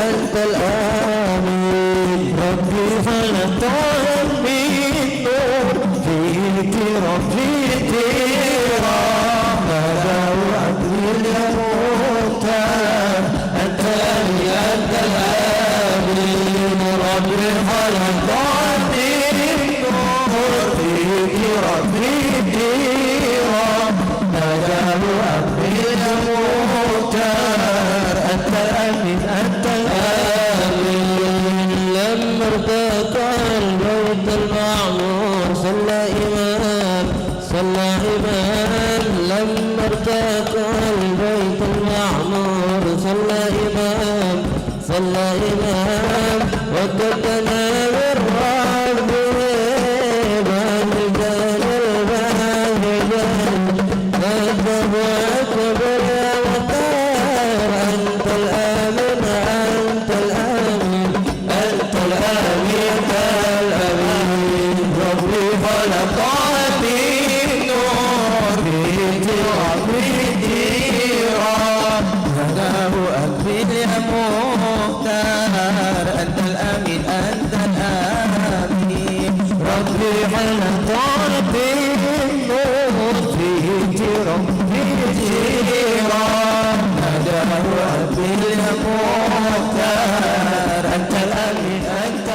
أنت الآمين ربي فلا تعلم بالنور أنت الآمين ربي خلقني النور فيك ربي ديرا نجاه أبي المختار أنت الآمين أنت الآمين لما ارتقى البيت المعمور صلى إمام لما ارتقى البيت المعمور صلى إمام وكتنا بالرب بالرجال الباهجان أكبر وأكبر يا وقار أنت الآمين أنت الآمين أنت الآمين الآمين ربي خلقني النور فيك ربي ديرا هداه أبي المختار أنت الآمين أنت الآمين ربي خلقني النور فيك ربي ديرا هداه أبي المختار أنت الآمين أنت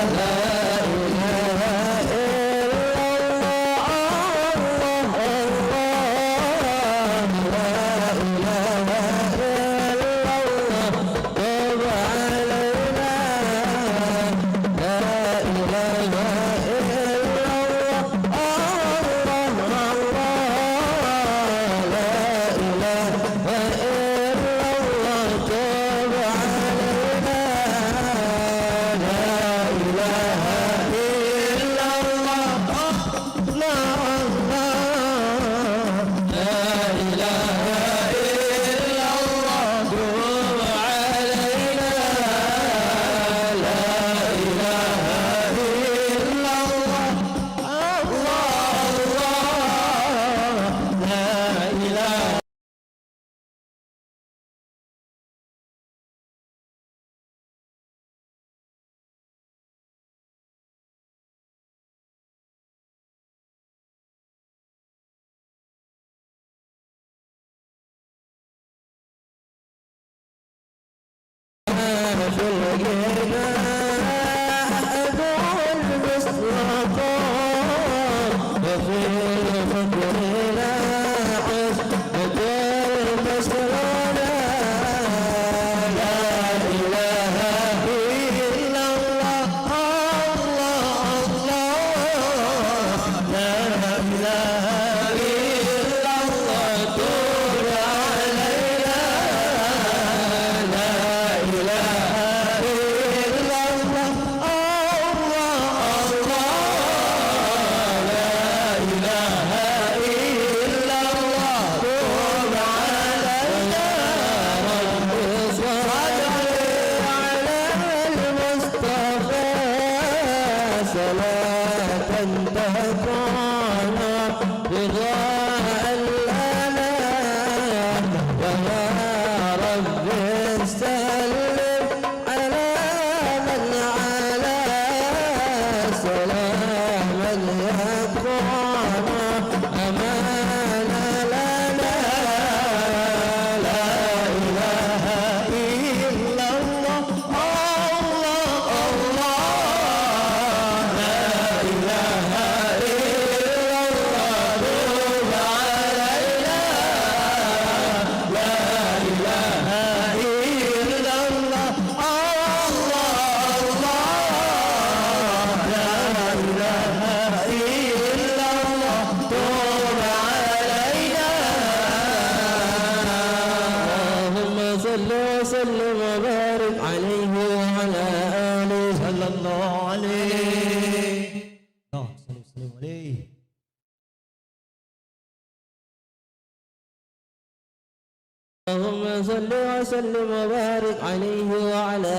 اللهم صل وسلم وبارك عليه وعلى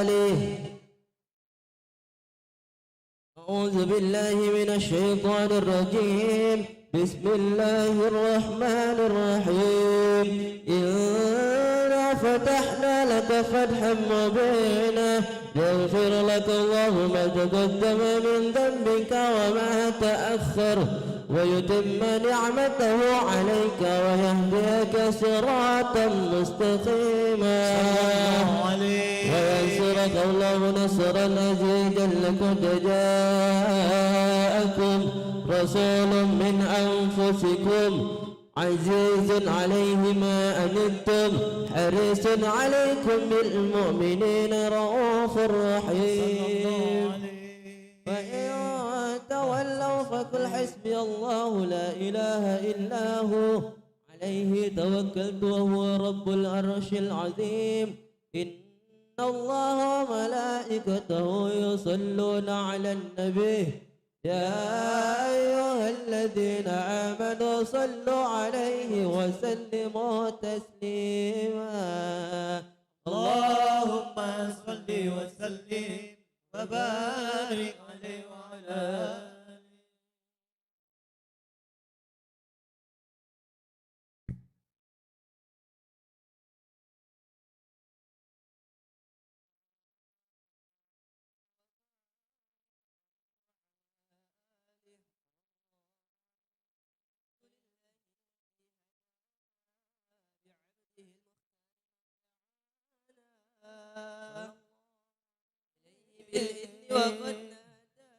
آله. أعوذ بالله من الشيطان الرجيم. بسم الله الرحمن الرحيم. إنا فتحنا لك فتحا مبينا يغفر لك الله ما تقدم من ذنبك وما تأخر ويتم نعمته عليك ويهديك صراطا مستقيما وينصرك الله نصرا عزيزا. لقد جاءكم رسول من أنفسكم عزيز عليه ما أنتم حريص عليكم بالمؤمنين رؤوف رحيم. فإن تولوا فقل حسبي الله لا إله إلا هو عليه توكلت وهو رب العرش العظيم. إن الله وملائكته يصلون على النبي يا أيها الذين آمنوا صلوا عليه وسلموا تسليما. اللهم صل وسلم وبارك عليه وعلى آله. بالإذن وقد نادانا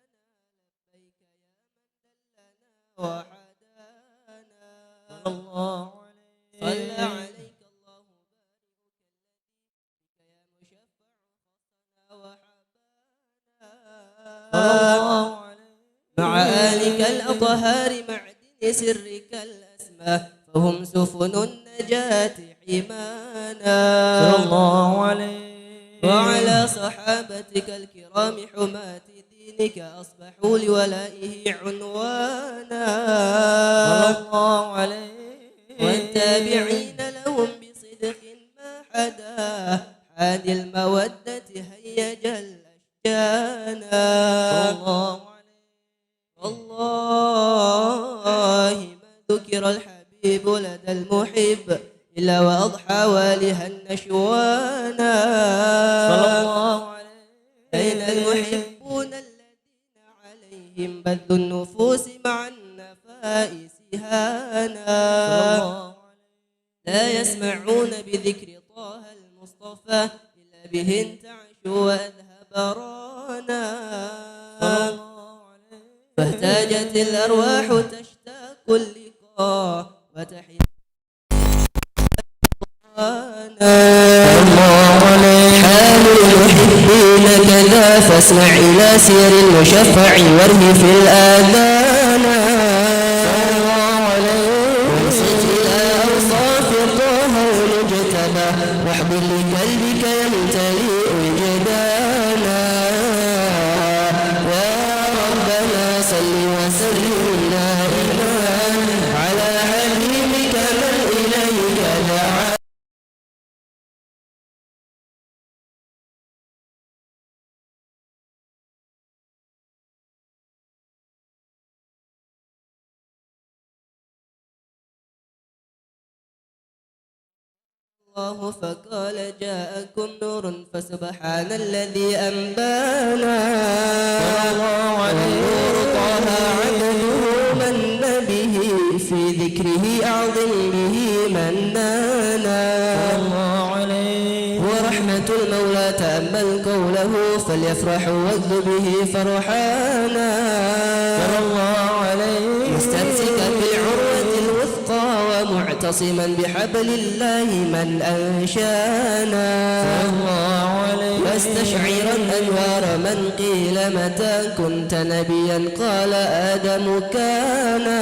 لبيك يا من دلنا وحدانا. صلى عليك الله بارئك الذي بك يا مشفع خصنا وحبانا. مع آلك الأطهار معدن سرك الأسمى فهم سفن النجاة حمانا. صلى الله عليه وعلى صحابتك الكرام حماة دينك أصبحوا لولائه عنوانا. صلى الله عليه والتابعين لهم بصدق ما حدا حاد المودة هيج الأشجانا. صلى الله عليه والله ما ذكر الحبيب لدى المحب إلا وأضحى والها النشوانا. صلى الله عليه أين المحبون الذين عليهم بذل النفوس مع النفائس هانا. لا يسمعون بذكر طه المصطفى إلا به انتعشوا وأذهب رانا. فاحتاجت الأرواح تشتاق اللقاء وتحيا حال المحبين كذا فاسمع إلى سير المشفع واره في الآذان. وانصت إلى أوصاف طه المجتبى واحضر لقلبك يمتلئ وجدانا. يا ربنا صل وسلم دائما على حبيبك من إليك دعا. الله فقال جاءكم نور فسبحان الذي أنبانا. والنور طه عبده من به في ذكره أعظم به منانا. ورحمة المولى تأمل قوله فليفرحوا واذ به فرحانا. مستمسكا بالعروة الوثقى ومعتصما بحبل الله من أنشانا. واستشعرا أنوار من قيل متى كنت نبيا قال آدم كانا.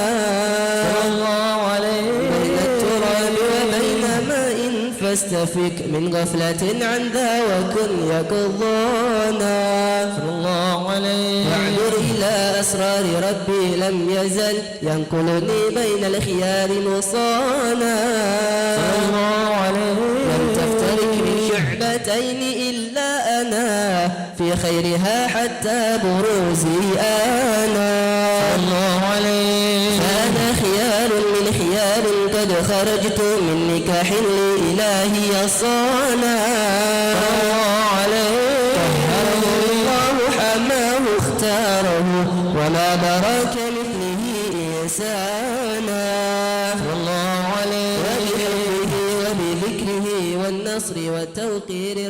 بين التراب وبين ماء فاستفك من غفلة عن ذا وكن يقظانا. واعذر إلى أسرار ربي لم يزل ينقلني بين الخيار مصانا. لم تفترق من شعبتين إلا أنا في خيرها حتى بروزي أنا. فأنا خيار من خيار قد خرجت من نكاح لإلهي صانا. طهره الله حماه اختاره وما براك مثله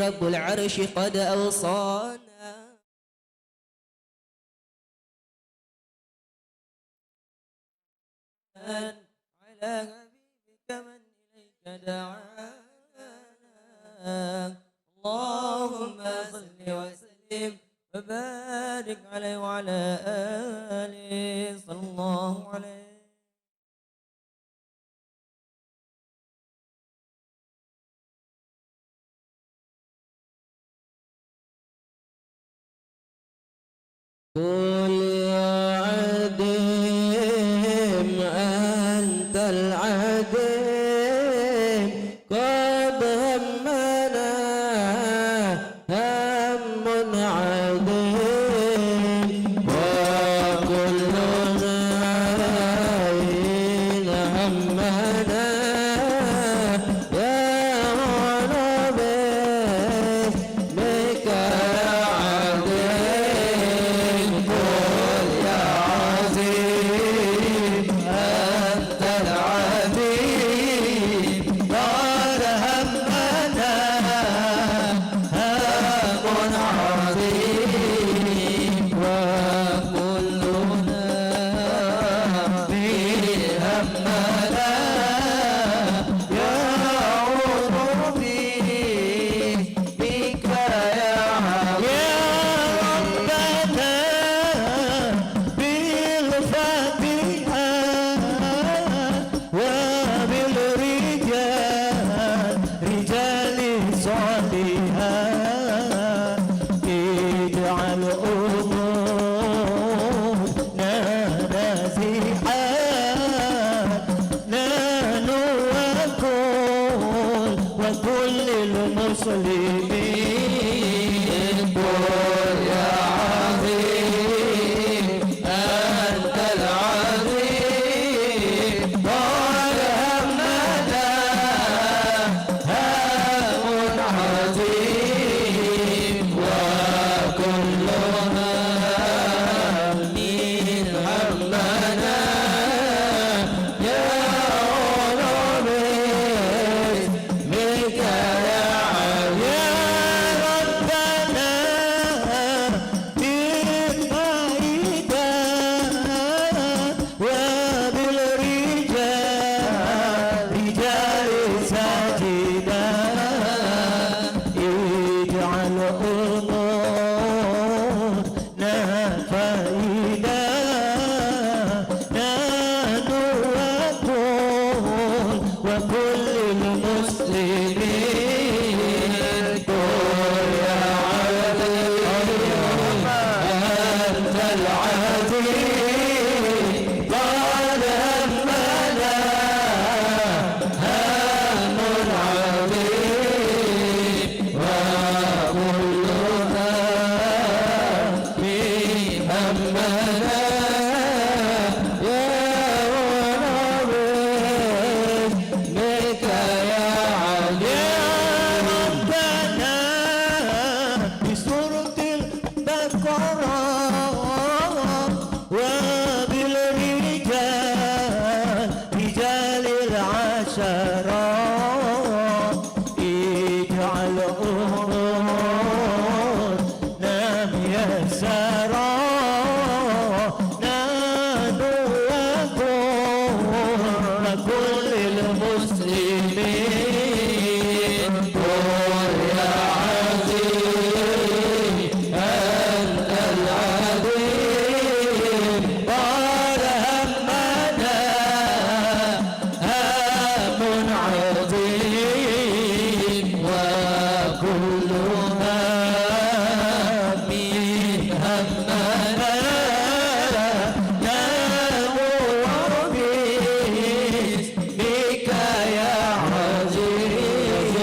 رب العرش قد أوصانا على حبيبك من إليك دعانا اللهم صل وسلم وبارك عليه وعلى آله صلى الله عليه. قل يا عديم أنت العديم قد همنا هم عظيم وكلنا إن همنا يا ربي بك يا عظيم قل يا عظيم أنت العظيم قد همنا هم عظيم وكلنا في همنا يا ربي بك يا ربنا بالفاتحة وبالرجال رجال صالحات اجعل أمورنا نازحات نحن وكل المسلمين قل يا عظيم أنت العظيم قد همنا هم عظيم وكلنا من همنا يا ربي بك يا ربنا بالفائدة وبالرجال رجال ساجدا اجعل أمورنا فائدة نحن وكل المسلمين قل يا عظيم أنت العظيم قد همنا هم عظيم وكلنا في همنا يا ربي بك يا عليم ربنا بسورة البقرة وبالرجال رجال العشرة اجعل أمورنا ميسرة كل المسلمين قل يا عظيم أنت العظيم قد همنا هم عظيم وكلنا من همنا بك يا عزيز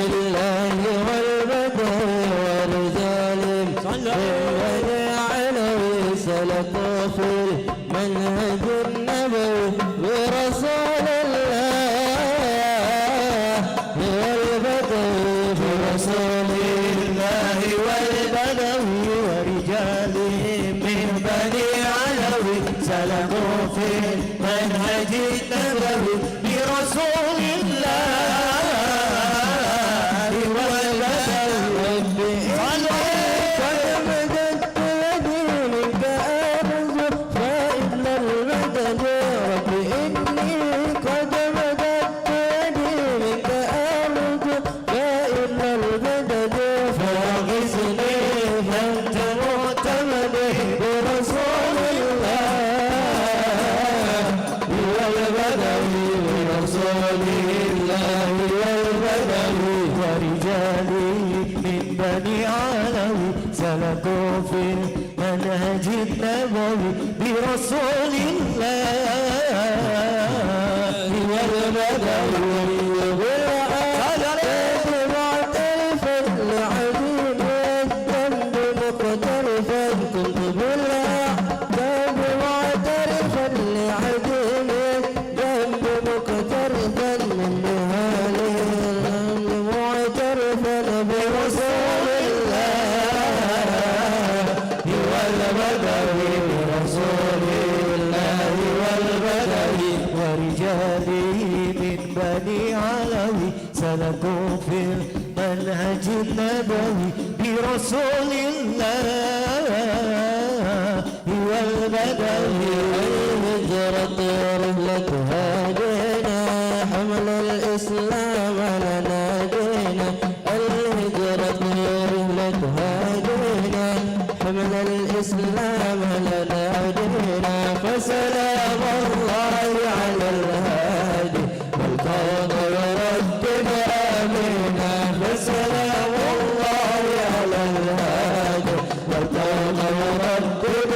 الله والبدر والرجال علوي سلكوا في المنهج النبوي برسول الله والبدر برسول الله والبدوي ورجالهم من بني علوي سلكوا في المنهج النبوي برسول الله والبدوي بني علوي سلكوا في المنهج النبوي برسول الله والبدوي معترفا لعظيم الذنب مقترفا كنت بالعذاب معترفا لعظيم الذنب مقترفا من نهال الذنب معترفا برسول الله والبدوي برسول الله والبدوي ورجاله من بني علوي سلكوا في المنهج النبوي برسول الله والبدوي الهجرة رحلة هدينا حمل الإسلام لنا دينا الهجرة رحلة هدينا حمل الإسلام لنا دينا فسلام الله على الهادي والكون يردد آمنا فسلام الله على الهادي والكون يردد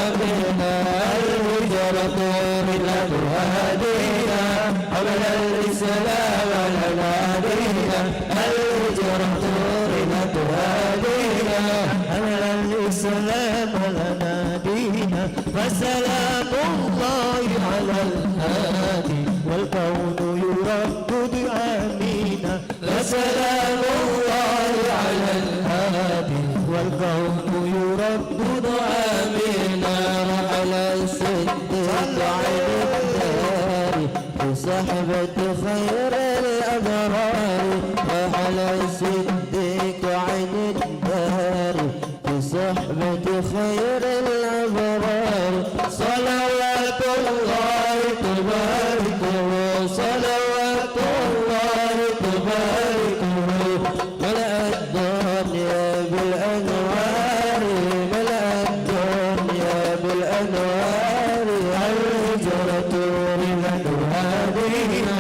آمنا الهجرة رحلة هدينا حمل الإسلام لنا دينا الهجرة رحلة هدينا حمل الإسلام لنا دينا فسلام الله على الهادي والكون يردد آمين فسلام الله على الهادي والكون يردد آمين رحل الصديق عن الدار في صحبة خير الأبرار رحل الصديق عن الدار في صحبة خير الأبرار صلوات الله تباركه صلوات الله تباركه ملأ الدنيا بالأنوار ملأ الدنيا بالأنوار الهجرة رحلة هدينا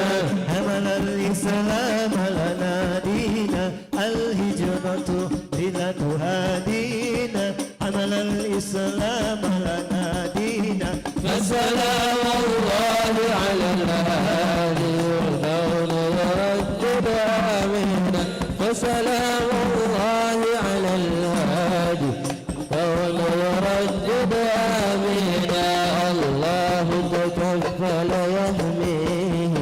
حمل الإسلام لنا دينا الهجرة رحلة هدينا حمل الإسلام لنا دينا فسلام الله على الهادي والكون يردد آمنا فسلام الله على الهادي والكون يردد آمنا الله تكفل يحميه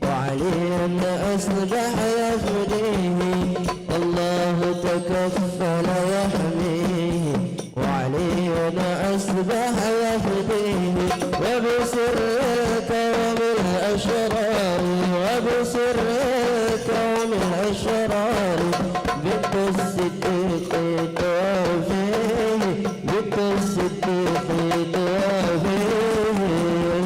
وعلي أصبح يفديه الله تكفل يحميه وعلي أصبح يفديه وبسر الكون الأشرار وبسر الكون الأشرار بنت الصديق توفيه بنت الصديق توفيه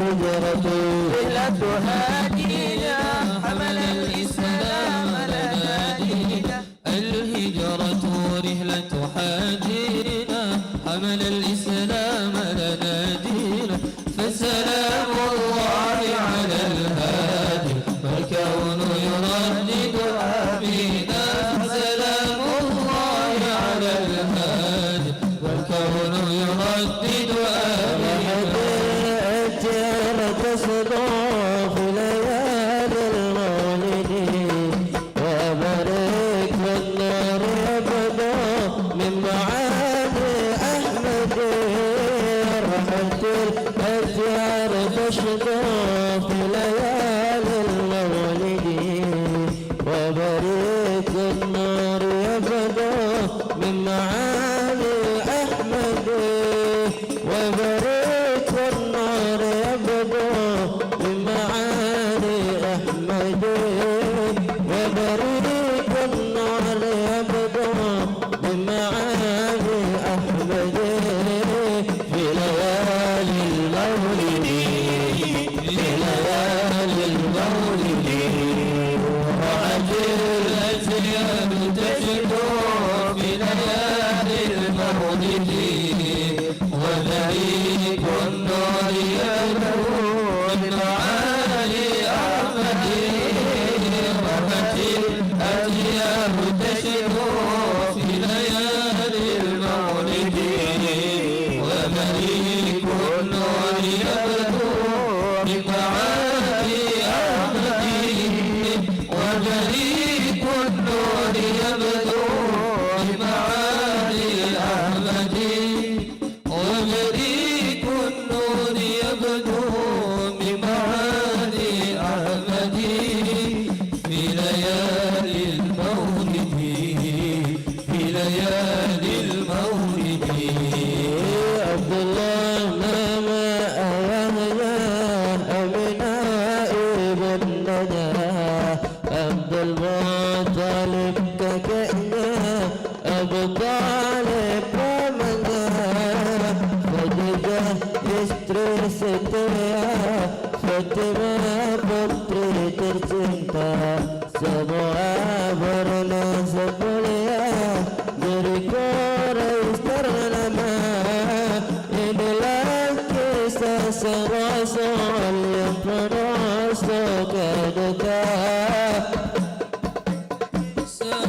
هجرة رحلة هدينا حمل الإسلام لنا دينا الهجرة رحلة هدينا حمل الإسلام لنا دينا فسلام الله على الهادي والكون يردد آمينا فسلام الله على الهادي والكون يردد آمينا أجر تصدق ليالي المولد وبارك النار أبدا من معاني أحمد رحمة الأجيال تشدق ليالي المولد وبارك النار أبدا من معاني أحمد وبارك النار أبدا من معاني أحمد وبارك النار أبدا من معاني أحمد في ليالي المولد في ليالي المولد وعجل الأجيال تشدو في ليالي المولد عبد الله نام أيامنا أمنا ابن ندى عبد المطلب ككأنا أبو طالب رمضا Khadijah istri setia Fatimah putri tercinta semua bernasab mulia dari Quraisy ternama inilah kisah sang Rasul yang penuh suka duka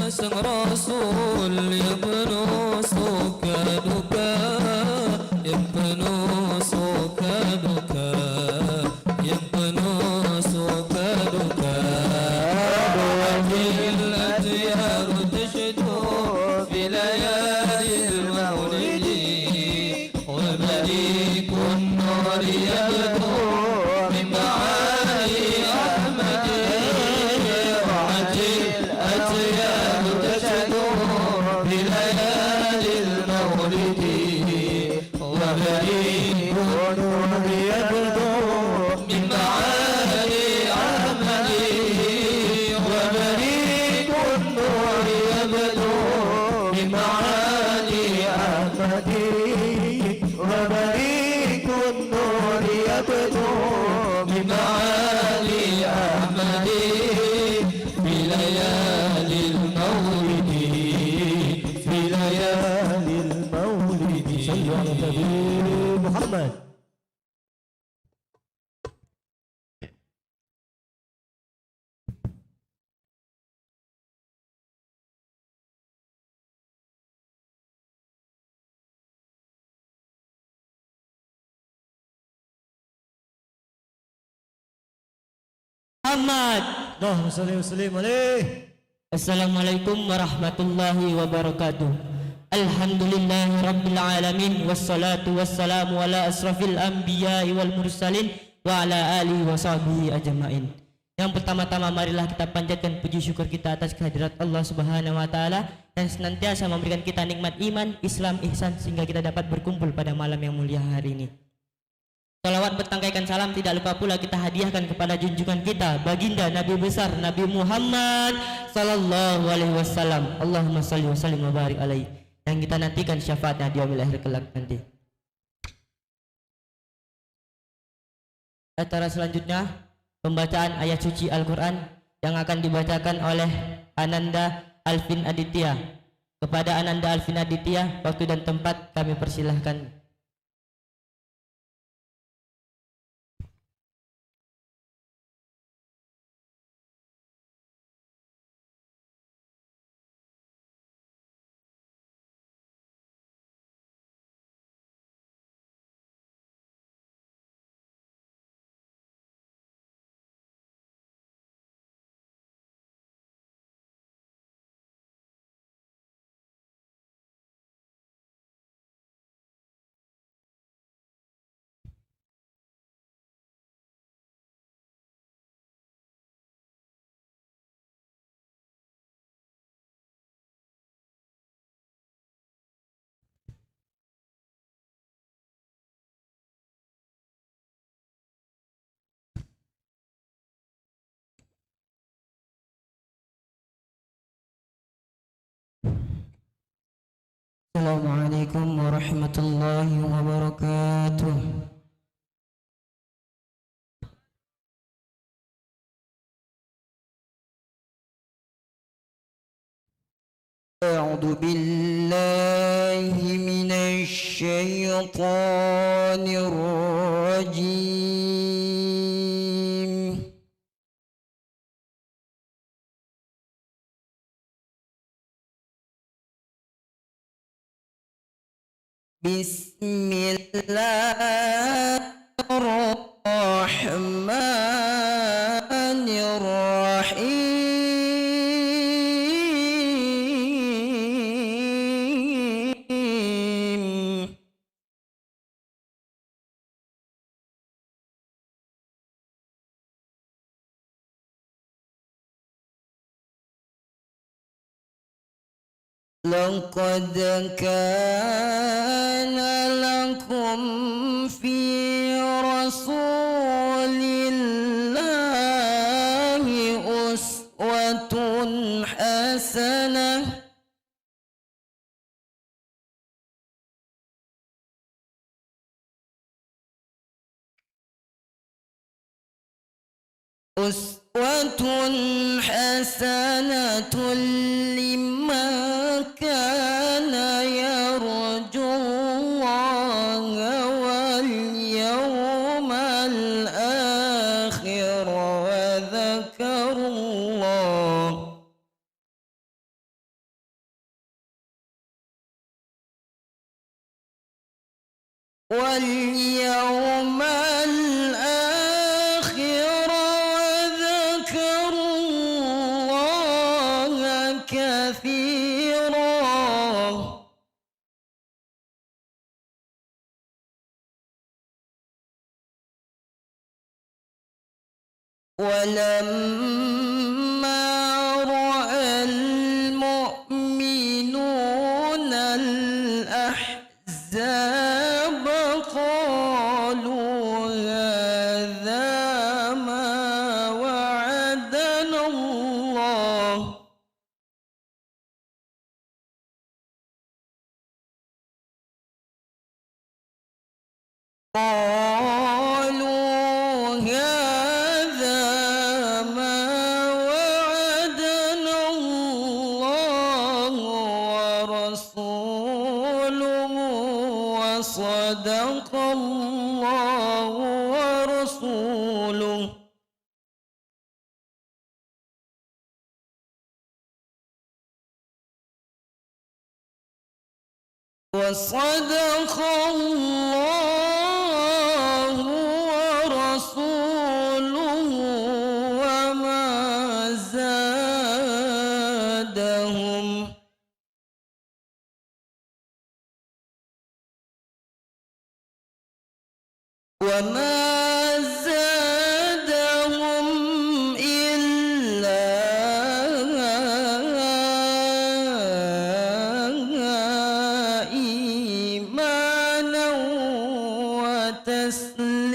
Sang Rasul yang penuh suka duka yang penuh suka duka yang penuh suka duka Wajil atyar tashdu fi layalil maulidi wa malikun nur yabdu min ma'ali ahmadi Wajil atyar tashdu fi layalil maulidi وبريء نور يبدو من معالي أحمدي وبريء النور يبدو من معالي أحمدي وبريء النور يبدو من معالي أحمدي في ليالي المولد في ليالي المولد صلوا على النبي محمد. Muhammad. Allahumma salli wa sallim alaih. Assalamualaikum warahmatullahi wabarakatuh. Alhamdulillahi rabbil alamin wassalatu wassalamu ala asrafil anbiya'i wal mursalin wa ala alihi wa sahbihi ajma'in. Yang pertama-tama marilah kita panjatkan puji syukur kita atas kehadirat Allah Subhanahu wa taala yang senantiasa memberikan kita nikmat iman, Islam, ihsan sehingga kita dapat berkumpul pada malam yang mulia hari ini. Salawat bertangkaikan salam tidak lupa pula kita hadiahkan kepada junjungan kita baginda Nabi besar Nabi Muhammad sallallahu alaihi wasallam. Allahumma salli wa sallim wa barik alaihi. Yang kita nantikan syafaatnya di yaumil akhir kelak nanti. Acara selanjutnya pembacaan ayat suci Al-Qur'an yang akan dibacakan oleh Ananda Alvin Aditya. Kepada Ananda Alvin Aditya, waktu dan tempat kami persilahkan. Assalamualaikum warahmatullahi wabarakatuh. A'udzu billahi minasy syaithanir rajim. Bismillahirrahmanirrahim. لقد كان لكم في رسول الله أسوة حسنة لمن كان يرجو الله واليوم الآخر وذكر الله واليوم الآخر وذكر الله كثيرا ولما رأى المؤمنون الأحزاب قالوا هذا ما وعدنا الله قالوا هذا ما وعدنا الله ورسوله وصدق الله ورسوله وصدق الله ورسوله وما زادهم إلا إيمانا وتسليما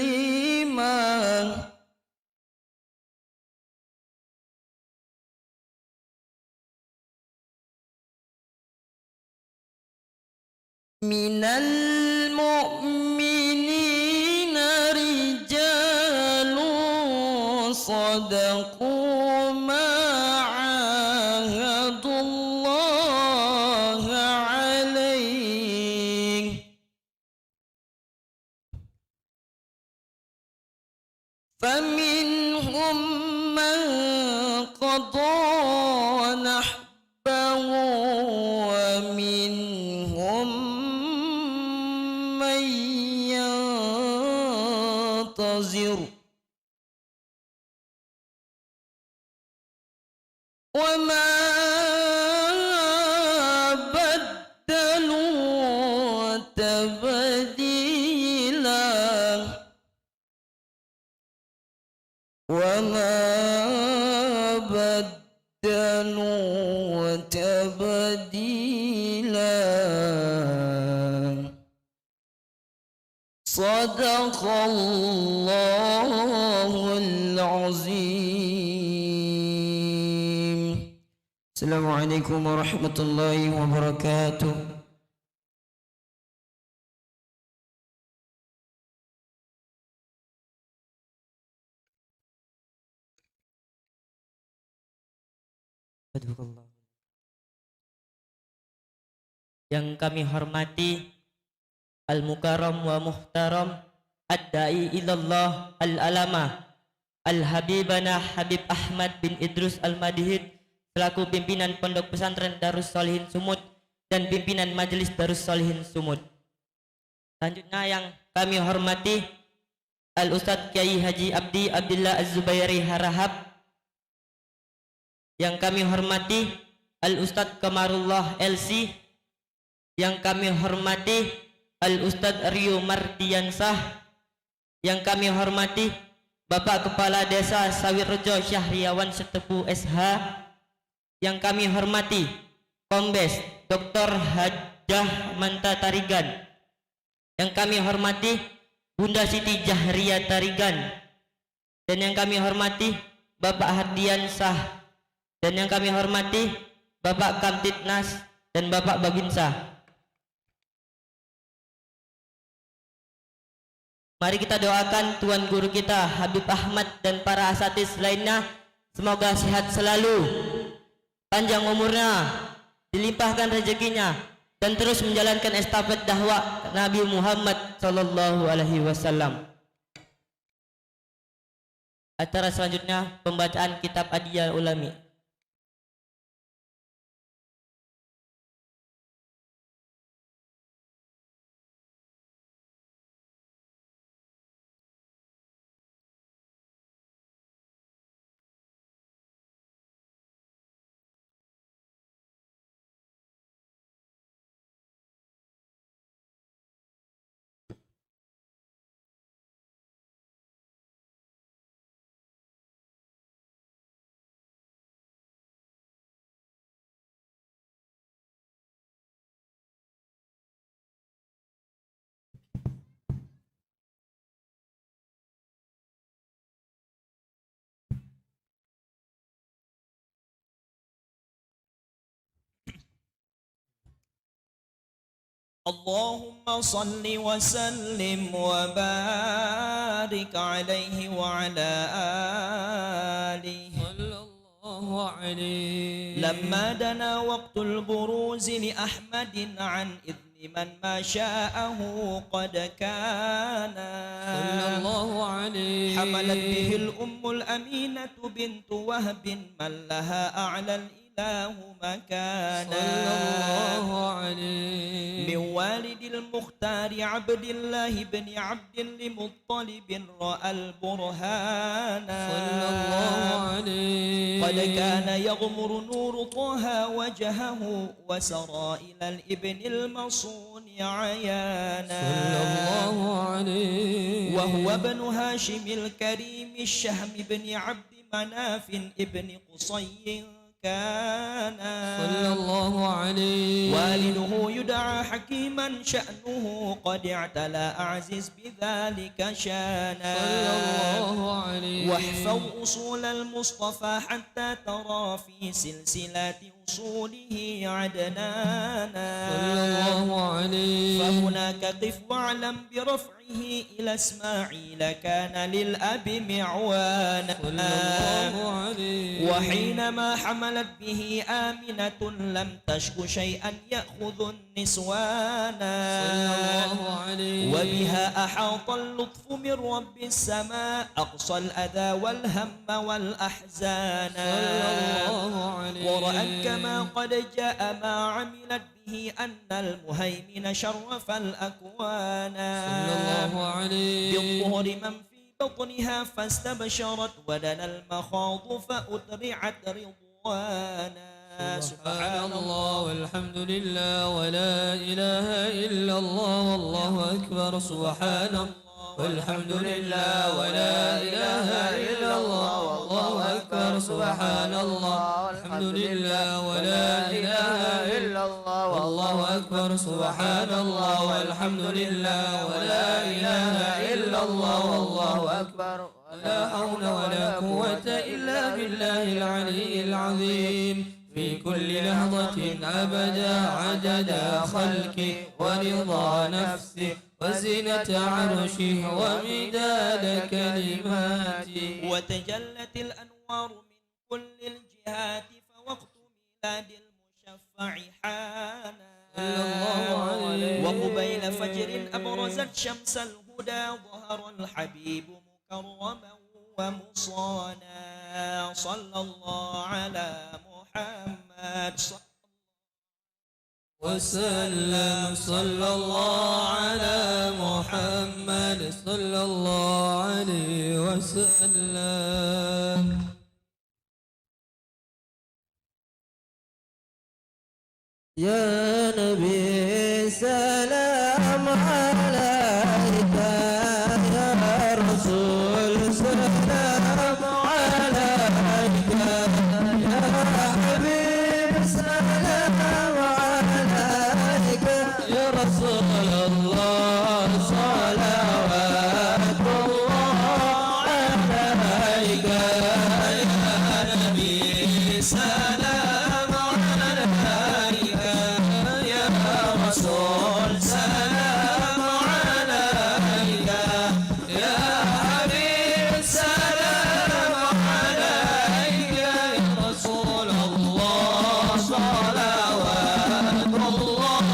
من المؤمنين رجال صدقوا ما عاهدوا الله عليه فمنهم من قضى نحبه ومنهم من ينتظر وما بدلوا تبديلا وما بدلوا تبديلا صدق الله العظيم. السلام عليكم ورحمة الله وبركاته. Yang kami hormati Al-Mukarram wa Muhtaram Ad-Da'i ilallah Al-Alama Al-Habibana Habib Ahmad bin Idrus Al-Madihid selaku pimpinan Pondok Pesantren Darus Solihin Sumut dan pimpinan Majelis Darus Solihin Sumut. Selanjutnya yang kami hormati Al-Ustadz Kiai Haji Abdi Abdillah Az-Zubairi Harahap. Yang kami hormati Al-Ustadz Kamarullah LC. Yang kami hormati Al-Ustadz Rio Mardiansah. Yang kami hormati Bapak Kepala Desa Sawirrejo Syahriawan Setepu SH. Yang kami hormati Kombes Dr. Hajah Manta Tarigan. Yang kami hormati Bunda Siti Jahria Tarigan. Dan yang kami hormati Bapak Hardian Sah. Dan yang kami hormati Bapak Kamtitnas dan Bapak Babinsa. Mari kita doakan Tuan Guru kita Habib Ahmad dan para asatidz lainnya, semoga sehat selalu, panjang umurnya, dilimpahkan rezekinya, dan terus menjalankan estafet dakwah Nabi Muhammad sallallahu alaihi wasallam. Acara selanjutnya pembacaan kitab Adiyah Ulami. اللهم صل وسلم وبارك عليه وعلى آله صلى الله عليه. لما دنا وقت البروز لأحمد عن إذن من ما شاءه قد كان صلى الله عليه. حملت به الأم الأمينة بنت وهب من لها أعلى الإله مكانا صلى الله عليه. من والد المختار عبد الله بن عبد المطلب رأى البرهان صلى الله عليه. قد كان يغمر نور طه وجهه وسرى إلى الابن المصون عيانا صلى الله عليه. وهو ابن هاشم الكريم الشهم بن عبد مناف ابن قصي كان صلى الله عليه. والده يدعى حكيما شأنه قد اعتلى أعزز بذلك شانا صلى الله عليه. واحفظ أصول المصطفى حتى ترى في سلسلة أصوله عدنانا صلى الله عليه. فهناك قف واعلم برفعه إلى إسماعيل كان للأب معوانا صلى الله عليه. وحينما حملت به آمنة لم تشك شيئا يأخذ النسوانا صلى الله عليه. وبها أحاط اللطف من رب السماء أقصى الأذى والهم والأحزان صلى الله عليه. ورأت كما قد جاء ما عملت به أن المهيمن شرف الأكوان صلى الله عليه. بالظهر من في بطنها فاستبشرت ودنا المخاض فأترعت رضوانا سبحان الله والحمد لله ولا إله إلا الله والله أكبر. سبحان الله والحمد لله ولا إله إلا الله والله أكبر. سبحان الله والحمد لله ولا إله إلا الله والله أكبر. سبحان الله والحمد لله ولا إله إلا الله والله أكبر. ولا حول ولا قوة إلا بالله العلي العظيم. في كل لحظة أبدا عدد خلقه ورضا نفسه وزنة عرشه ومداد كلماته. وتجلت الأنوار من كل الجهات فوقت ميلاد المشفع حانا صلى الله عليه. وقبيل فجر أبرزت شمس الهدى ظهر الحبيب مكرما ومصانا صلى الله على محمد وسلم. صلى الله على محمد صلى الله عليه وسلم. يا نبي سلام عليك، يا رسول سلام عليك، يا حبيب سلام رسول الله صلوات الله عليك يا نبي سلام عليك يا رسول سلام عليك يا حبيب سلام عليك يا رسول الله صلوات الله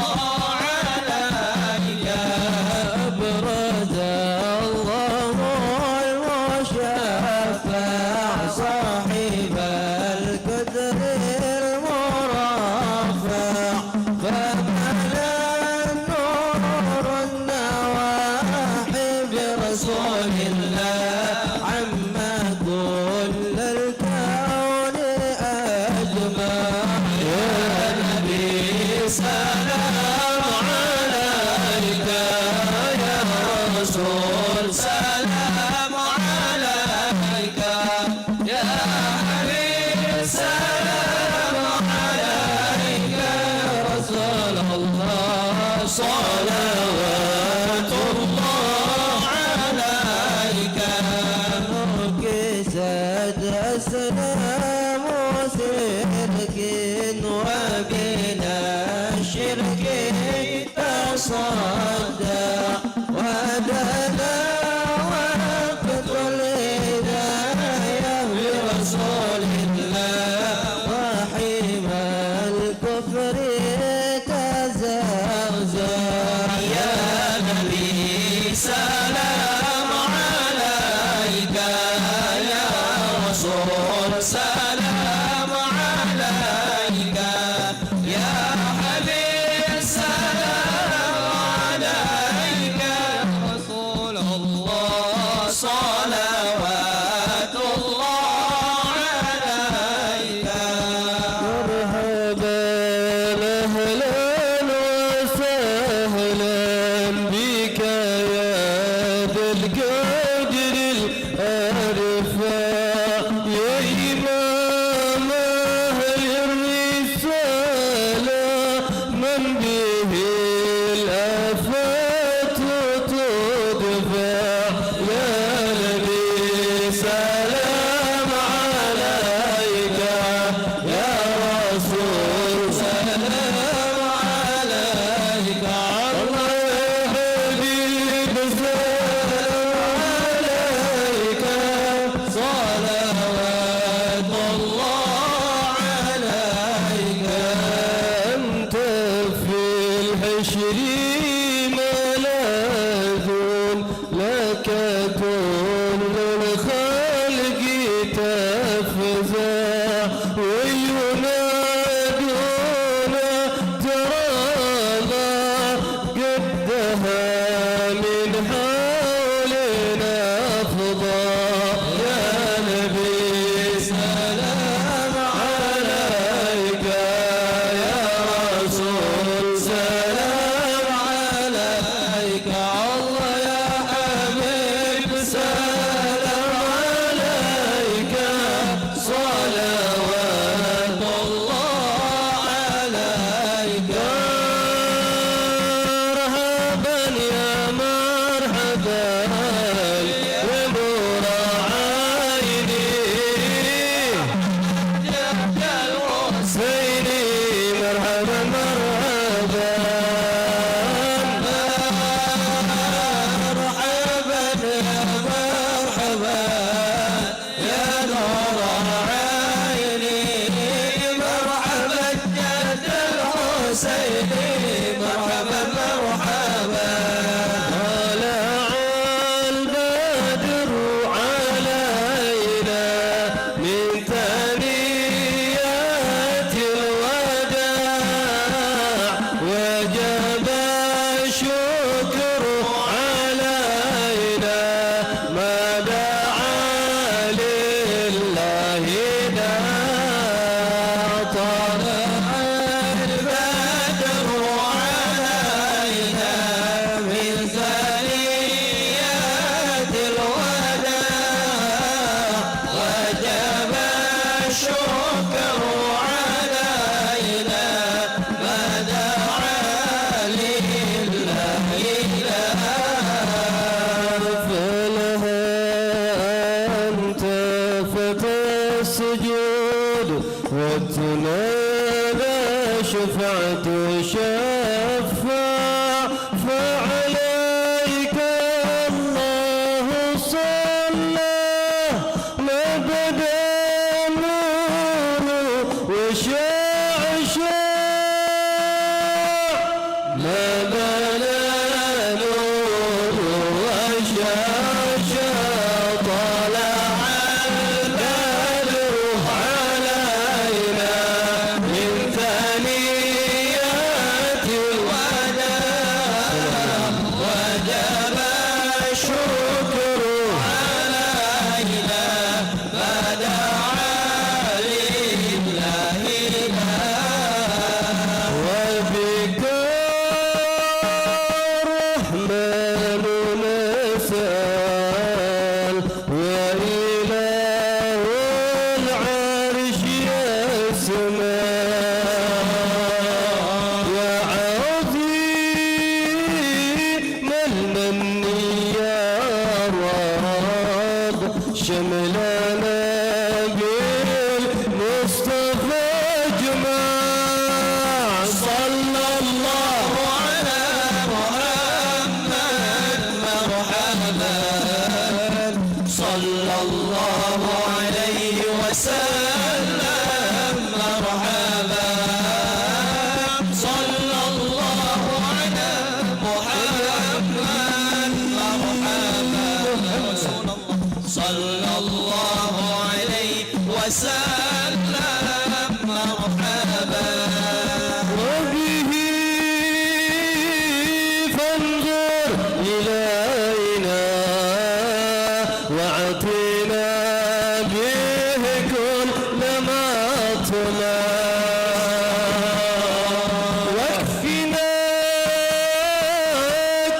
عليك أبرز الله المشفع صاحب القدر المرفع فملا النور النواحي برسول الله عما كل الكون أجمع يا نبي سلام عليك يا رسول سلام عليك يا حبيب سلام عليك يا رسول الله صلوات الله عليك نركزت أسلام شرك وبلا شرك تصدى ودنا وقت الهداية برسول الله وحيم الكفر تزغزغ يا نبي سلام عليك يا رسول سلام عليك يا حبيب سلام عليك يا رسول الله صلوات الله عليك مرحبا اهلا وسهلا بك يا ذا القدر الارفع يا امام اهل الرساله من به الافات تدفع يا نبي سلام عليك يا رسول سلام عليك الله يا حبيب سلام عليك صلوات الله عليك أنت في الحشر ملاذ لك كل الخلق تفزع وينادون تراضى قدها من حولنا فضاء يا نبي سلام عليك يا رسول سلام ما بلا نور وشاشة طلع البدر علينا من ثنيات الوداع وجب الشكر علينا بدعا لله وبك الرحمن نسأل وإله العرش يسمع يا عظيم المن يا رب شملنا بالمصطفى اجمع صلى الله على محمد مرحبا صلى الله عليه وسلم مرحبا صلى الله على محمد مرحبا رسول الله صلى الله عليه وسلم مرحبا وبه فانظر إلينا وأعطنا به كل ما طلب واكفنا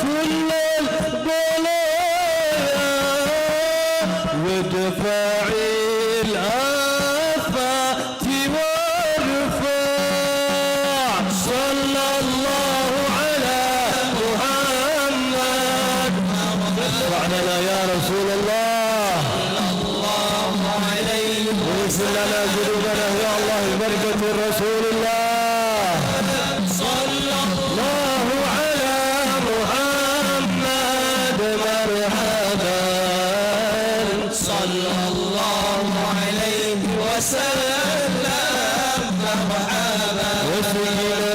كل البلايا وادفع الآفات وارفع صلى الله على محمد ارفع لنا يا رسول الله صلى الله عليه واغفر لنا ذنوبنا يا الله ببركة رسول الله صلى الله على محمد مرحبا صلى الله عليه وسلم مرحبا وسقنا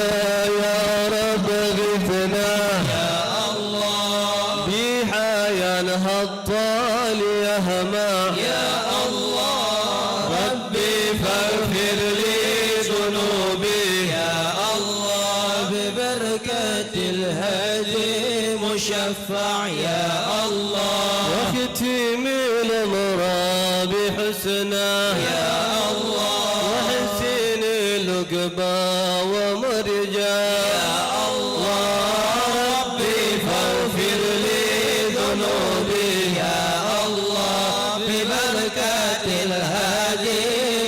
يا رب اغثنا يا الله بحيا الهطال يهما يا الله ربي فاغفر لي ذنوبي يا الله ببركة الهدي مشفع يا الله واختم الامر بحسنا يا الله وحسن العقبى ومرجا يا الله ربي فاغفر لي ذنوبي يا الله ببركة الهادي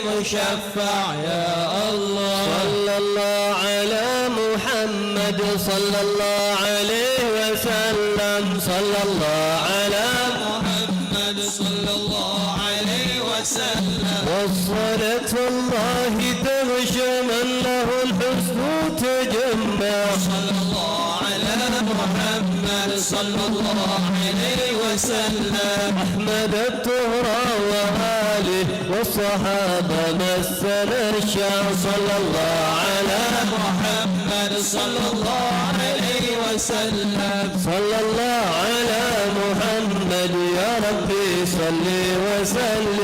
مشفع يا الله صلى الله على محمد صلى الله عليه وسلم صلى الله على محمد صلى الله عليه وسلم والصلاة الله تغشى من له الحسن تجمع صلى الله على محمد صلى الله عليه وسلم أحمد الطهر وآله والصحابة مثل الشام صلى الله على محمد صلى الله عليه وسلم صلى الله على محمد يا ربي صل وسلم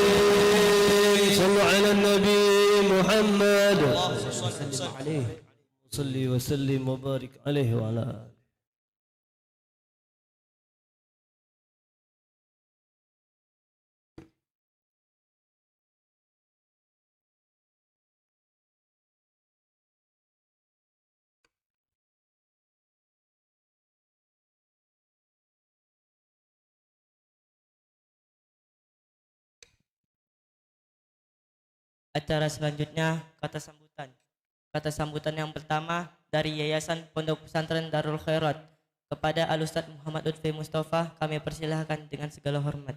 صلوا على النبي محمد صلي وسلم وبارك عليه وعلى آله. Acara selanjutnya kata sambutan. Kata sambutan yang pertama dari Yayasan Pondok Pesantren Darul Khairat kepada Al-Ustaz Muhammad Lutfi Mustafa kami persilahkan dengan segala hormat.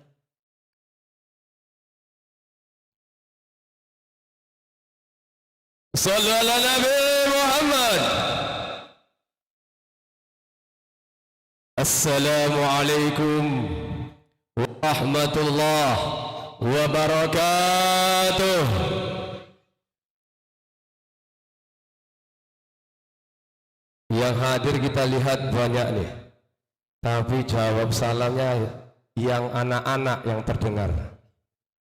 صلوا على نبي محمد. السلام عليكم ورحمة الله وبركاته. Yang hadir kita lihat banyak nih, tapi jawab salamnya yang anak-anak yang terdengar.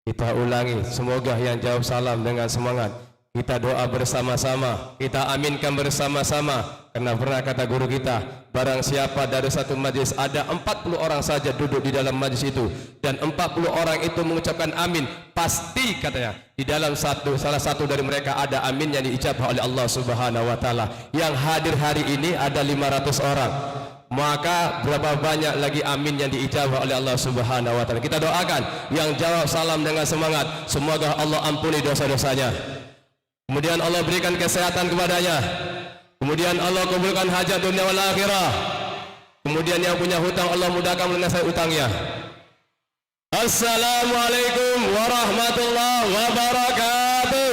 Kita ulangi, semoga yang jawab salam dengan semangat. Kita doa bersama-sama, kita aminkan bersama-sama. Karena pernah kata guru kita, barang siapa dari satu majlis ada 40 orang saja duduk di dalam majlis itu, dan 40 orang itu mengucapkan amin, pasti katanya di dalam salah satu dari mereka ada amin yang diijabah oleh Allah Subhanahu wa taala. Yang hadir hari ini ada 500 orang. Maka berapa banyak lagi amin yang diijabah oleh Allah Subhanahu wa taala. Kita doakan yang jawab salam dengan semangat, semoga Allah ampuni dosa-dosanya. Kemudian Allah berikan kesehatan kepadanya. Kemudian Allah kabulkan hajat dunia wal akhirah. Kemudian yang punya hutang Allah mudahkan melunasi utangnya. Assalamualaikum warahmatullahi wabarakatuh.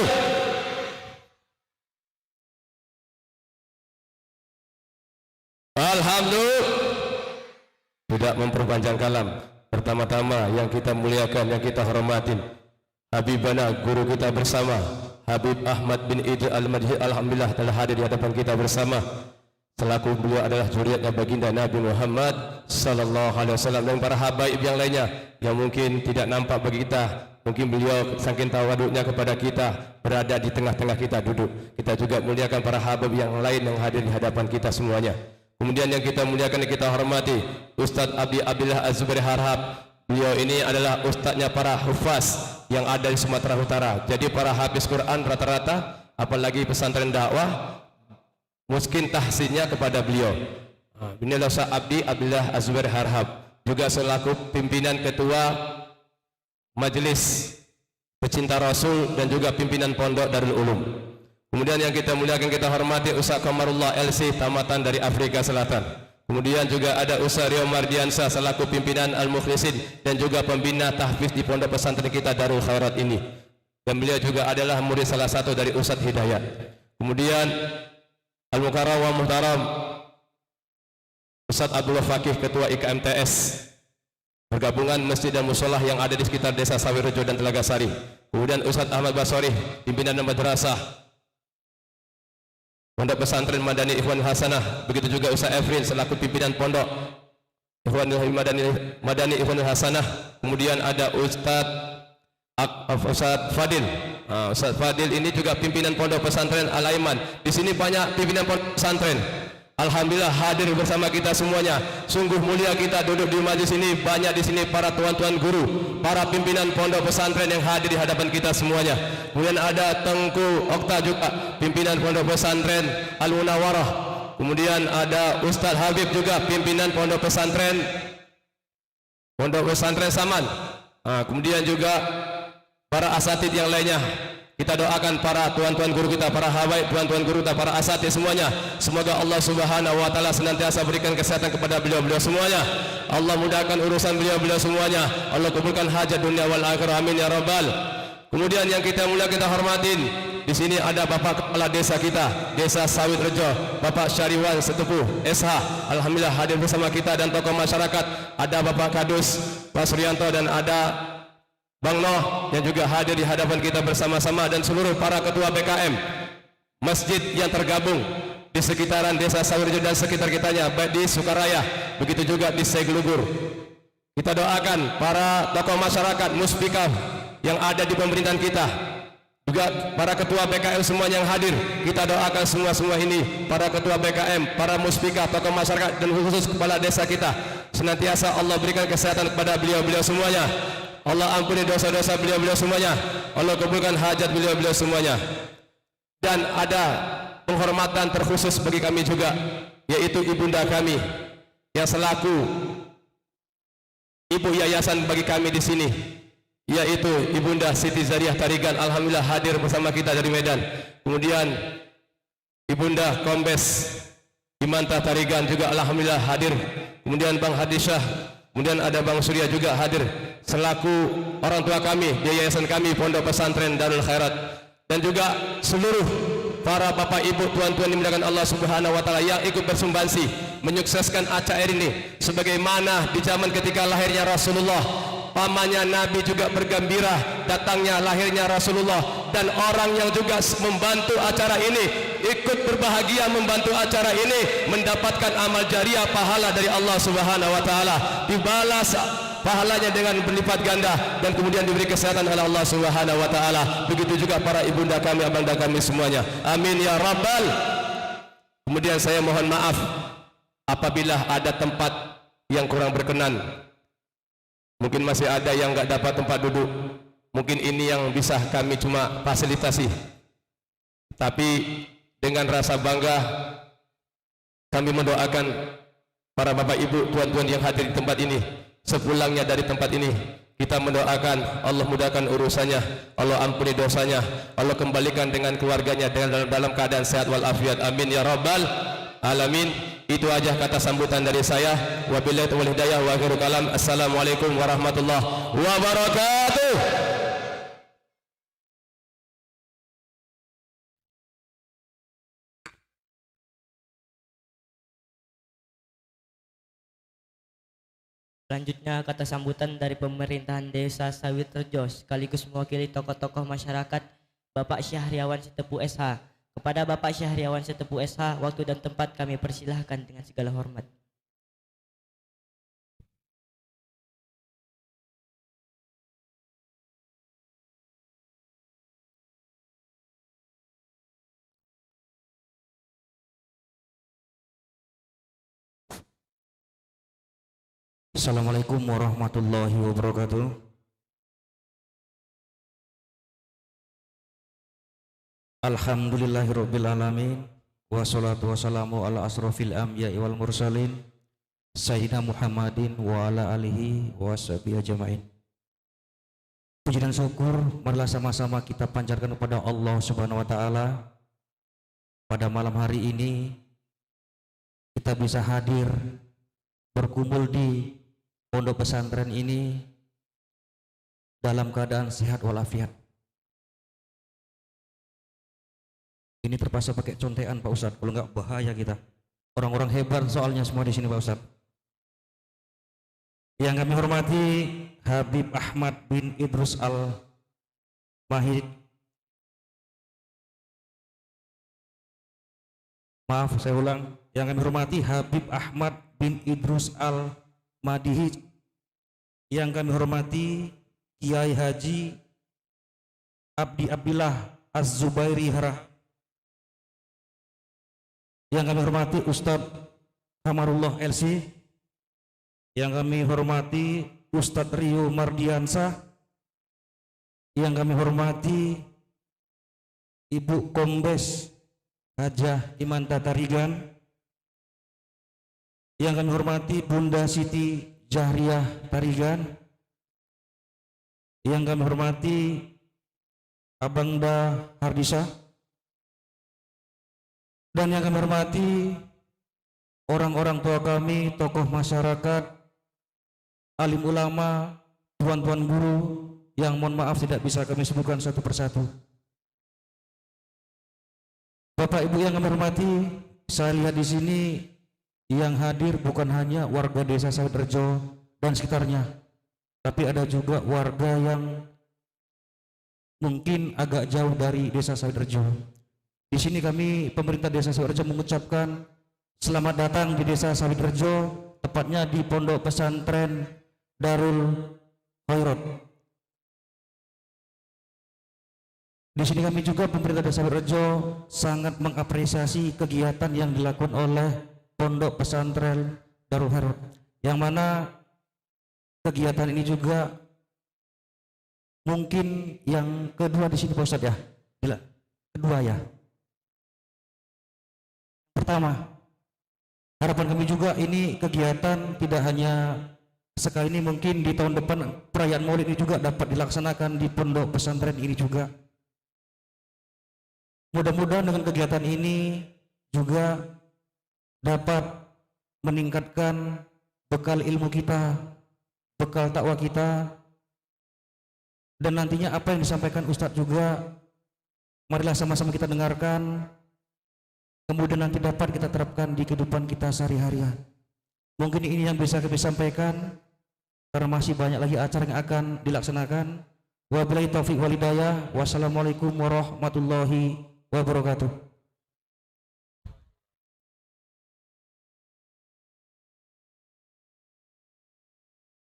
Alhamdulillah. Tidak memperpanjang kalam, pertama-tama yang kita muliakan, yang kita hormatin Habibana, guru kita bersama Habib Ahmad bin Idris Al-Madhi, alhamdulillah telah hadir di hadapan kita bersama. Selaku beliau adalah zuriatnya baginda Nabi Muhammad sallallahu alaihi wasallam, dan para habaib yang lainnya yang mungkin tidak nampak bagi kita. Mungkin beliau saking tawaduknya kepada kita berada di tengah-tengah kita duduk. Kita juga muliakan para habaib yang lain yang hadir di hadapan kita semuanya. Kemudian yang kita muliakan dan kita hormati Ustadz Abi Abdillah Az-Zubairi Harhab. Beliau ini adalah ustadznya para hufaz yang ada di Sumatera Utara. Jadi para hafiz Quran rata-rata, apalagi pesantren dakwah, mungkin tahsinnya kepada beliau. Ini adalah Ustadz Abi Abdillah Az-Zubairi Harhab, juga selaku pimpinan ketua Majelis Pecinta Rasul dan juga pimpinan Pondok Darul Ulum. Kemudian yang kita muliakan, kita hormati Ustaz Kamarullah LC, tamatan dari Afrika Selatan. Kemudian juga ada Ustaz Rio Mardiansa selaku pimpinan Al-Mukhlisin dan juga pembina tahfiz di pondok pesantren kita Darul Khairat ini. Dan beliau juga adalah murid salah satu dari Ustaz Hidayat. Kemudian Al-Mukarram wa Muhtaram Ustaz Abdullah Fakih, ketua IKMTS Pergabungan Masjid dan Musolah yang ada di sekitar Desa Sawirejo dan Telaga Sari. Kemudian Ustaz Ahmad Basori, pimpinan madrasah Pondok Pesantren Madani Ikhwan Hasanah. Begitu juga Ustaz Efrin selaku pimpinan Pondok Madani Ikhwan Hasanah. Kemudian ada Ustaz Fadil. Ustaz Fadil ini juga pimpinan Pondok Pesantren Al-Aiman. Di sini banyak pimpinan pondok pesantren. Alhamdulillah hadir bersama kita semuanya. Sungguh mulia kita duduk di majlis ini. Banyak di sini para tuan-tuan guru, para pimpinan pondok pesantren yang hadir di hadapan kita semuanya. Kemudian ada Tengku Okta juga, pimpinan pondok pesantren Al-Munawarah. Kemudian ada Ustaz Habib juga, pimpinan pondok pesantren Saman. Kemudian juga para asatid yang lainnya. Kita doakan para tuan-tuan guru kita, para habaib, tuan-tuan guru kita, para asatid semuanya. Semoga Allah Subhanahu wa taala senantiasa berikan kesehatan kepada beliau-beliau semuanya. Allah mudahkan urusan beliau-beliau semuanya. Allah kabulkan hajat dunia wal akhirah, amin ya rabbal. Kemudian yang kita mulia kita hormatin, di sini ada Bapak Kepala Desa kita, Desa Sawit Rejo, Bapak Syariwan Setepuh SH. Alhamdulillah hadir bersama kita, dan tokoh masyarakat ada Bapak Kadus Pak Suryanto, dan ada Bang Noh yang juga hadir di hadapan kita bersama-sama, dan seluruh para ketua BKM masjid yang tergabung di sekitaran Desa Sawirjo dan sekitar kitanya, baik di Sukaraya, begitu juga di Seglugur. Kita doakan para tokoh masyarakat Muspika yang ada di pemerintahan kita, juga para ketua BKM semua yang hadir. Kita doakan semua ini, para ketua BKM, para Muspika, tokoh masyarakat, dan khusus kepala desa kita, senantiasa Allah berikan kesehatan kepada beliau-beliau semuanya. Allah ampuni dosa-dosa beliau-beliau semuanya. Allah kabulkan hajat beliau-beliau semuanya. Dan ada penghormatan terkhusus bagi kami juga, yaitu ibunda kami yang selaku ibu yayasan bagi kami di sini, yaitu Ibunda Siti Zariah Tarigan. Alhamdulillah hadir bersama kita dari Medan. Kemudian Ibunda Kombes Imanta Tarigan juga alhamdulillah hadir. Kemudian Bang Hadisyah, kemudian ada Bang Surya juga hadir selaku orang tua kami di yayasan kami Pondok Pesantren Darul Khairat, dan juga seluruh para bapak ibu tuan-tuan dimuliakan Allah Subhanahu wa taala yang ikut bersumbangsi menyukseskan acara ini. Sebagaimana di zaman ketika lahirnya Rasulullah, pamannya Nabi juga bergembira datangnya lahirnya Rasulullah, dan orang yang juga membantu acara ini ikut berbahagia membantu acara ini, mendapatkan amal jariah pahala dari Allah Subhanahu wa taala, dibalas pahalanya dengan berlipat ganda dan kemudian diberi kesehatan oleh Allah Subhanahu wa taala. Begitu juga para ibunda kami, abanda kami semuanya. Amin ya rabbal. Kemudian saya mohon maaf apabila ada tempat yang kurang berkenan. Mungkin masih ada yang enggak dapat tempat duduk. Mungkin ini yang bisa kami cuma fasilitasi. Tapi dengan rasa bangga kami mendoakan para bapak ibu, tuan-tuan yang hadir di tempat ini, sepulangnya dari tempat ini kita mendoakan Allah mudahkan urusannya, Allah ampuni dosanya, Allah kembalikan dengan keluarganya dengan dalam keadaan sehat walafiat. Amin ya rabbal alamin. Itu aja kata sambutan dari saya. Wabillahi taufiq wal hidayah wa akhiru kalam. Assalamualaikum warahmatullahi wabarakatuh. Selanjutnya kata sambutan dari pemerintahan Desa Sawitrejo sekaligus mewakili tokoh-tokoh masyarakat Bapak Syahriawan Sitepu SH. Kepada Bapak Syahriawan Sitepu SH, waktu dan tempat kami persilahkan dengan segala hormat. Assalamualaikum warahmatullahi wabarakatuh. Alhamdulillahirabbil alamin wassalatu wassalamu ala asrofil anbiya'i wal mursalin sayyidina Muhammadin wa ala alihi washabihi ajmain. Puji dan syukur marilah sama-sama kita panjatkan kepada Allah Subhanahu wa taala. Pada malam hari ini kita bisa hadir berkumpul di pondok pesantren ini dalam keadaan sehat walafiat. Ini terpaksa pakai contekan Pak Ustadz, kalau enggak bahaya kita. Orang-orang hebat soalnya semua di sini Pak Ustadz. Yang kami hormati Habib Ahmad bin Idrus Al-Mahid. Maaf saya ulang. Yang kami hormati Habib Ahmad bin Idrus Al-Madihi. Yang kami hormati Kiai Haji Abdi Abdillah Az-Zubairi Harah. Yang kami hormati Ustadz Kamarullah LC. Yang kami hormati Ustadz Rio Mardiansah. Yang kami hormati Ibu Kombes Hajah Imanta Tarigan. Yang kami hormati Bunda Siti Jahriyah Tarigan. Yang kami hormati Abangda Hardisa. Dan yang kami hormati orang-orang tua kami, tokoh masyarakat, alim ulama, tuan-tuan guru yang mohon maaf tidak bisa kami sebutkan satu persatu. Bapak Ibu yang kami hormati, saya lihat di sini yang hadir bukan hanya warga Desa Sawitrejo dan sekitarnya, tapi ada juga warga yang mungkin agak jauh dari Desa Sawitrejo. Di sini kami pemerintah Desa Sawitrejo mengucapkan selamat datang di Desa Sawitrejo, tepatnya di Pondok Pesantren Darul Khairat. Di sini kami juga pemerintah Desa Sawitrejo sangat mengapresiasi kegiatan yang dilakukan oleh Pondok Pesantren Darul Khairat, yang mana kegiatan ini juga mungkin yang kedua di sini Pak Ustadz ya, gila, kedua ya. Pertama, harapan kami juga ini kegiatan tidak hanya sekali ini, mungkin di tahun depan perayaan Maulid ini juga dapat dilaksanakan di pondok pesantren ini juga. Mudah-mudahan dengan kegiatan ini juga dapat meningkatkan bekal ilmu kita, bekal takwa kita, dan nantinya apa yang disampaikan Ustadz juga marilah sama-sama kita dengarkan, kemudian nanti dapat kita terapkan di kehidupan kita sehari-hari. Mungkin ini yang bisa kami sampaikan karena masih banyak lagi acara yang akan dilaksanakan. Wabillahi taufiq wal hidayah. Wassalamualaikum warahmatullahi wabarakatuh.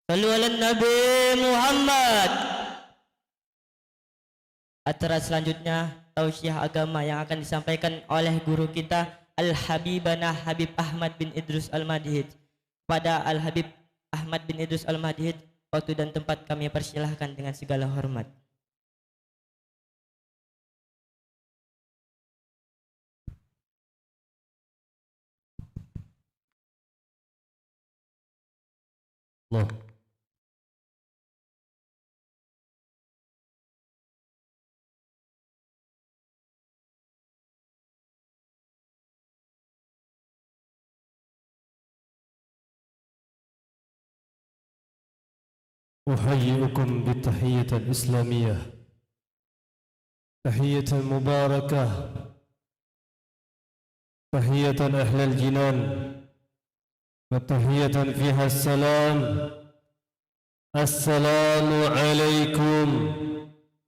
Sallu ala Nabi Muhammad. Acara selanjutnya tausiah agama yang akan disampaikan oleh guru kita Al-Habibana Habib Ahmad bin Idrus Al-Madhid. Pada Al-Habib Ahmad bin Idrus Al-Madhid, waktu dan tempat kami persilahkan dengan segala hormat. Allah. أحييكم بالتحية الإسلامية، تحية مباركة، تحية أهل الجنان، وتحية فيها السلام. السلام عليكم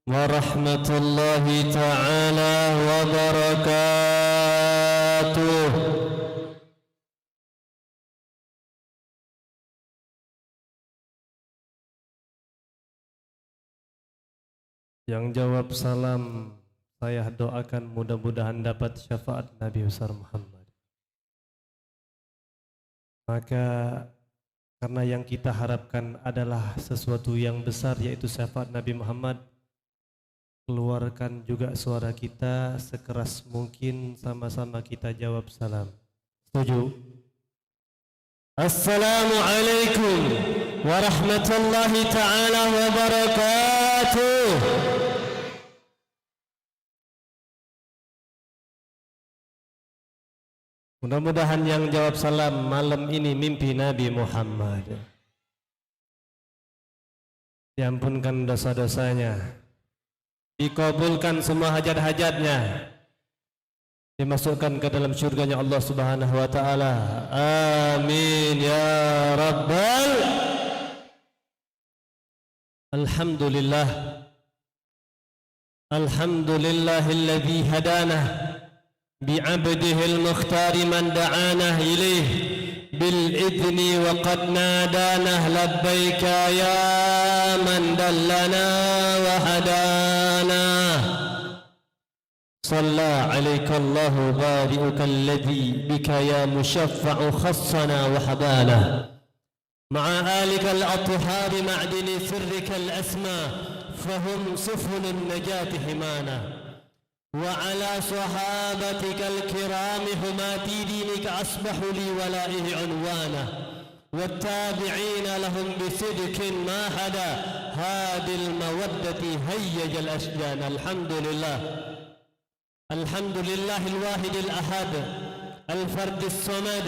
ورحمة الله تعالى وبركاته. Yang jawab salam, saya doakan mudah-mudahan dapat syafaat Nabi besar Muhammad. Maka karena yang kita harapkan adalah sesuatu yang besar, yaitu syafaat Nabi Muhammad, keluarkan juga suara kita sekeras mungkin, sama-sama kita jawab salam. Setuju? Assalamualaikum warahmatullahi ta'ala wabarakatuh. Mudah-mudahan yang jawab salam malam ini mimpi Nabi Muhammad. Diampunkan dosa-dosanya, dikabulkan semua hajat-hajatnya, dimasukkan ke dalam syurganya Allah Subhanahu wa taala. Amin ya rabbal. Alhamdulillah. Alhamdulillahilladzi hadana بعبده المختار من دعانا إليه بالإذن وقد نادانا لبيك يا من دلنا وهدانا. صلى عليك الله بارئك الذي بك يا مشفع خصنا وحبانا مع آلك الأطهار معدن سرك الأسمى فهم سفن النجاة حمانا وعلى صحابتك الكرام هماتي دينك أصبحوا لي ولائه عنوانا والتابعين لهم بصدق ما حدا هادي المودة هيج الأشجان. الحمد لله، الحمد لله الواحد الأحد الفرد الصمد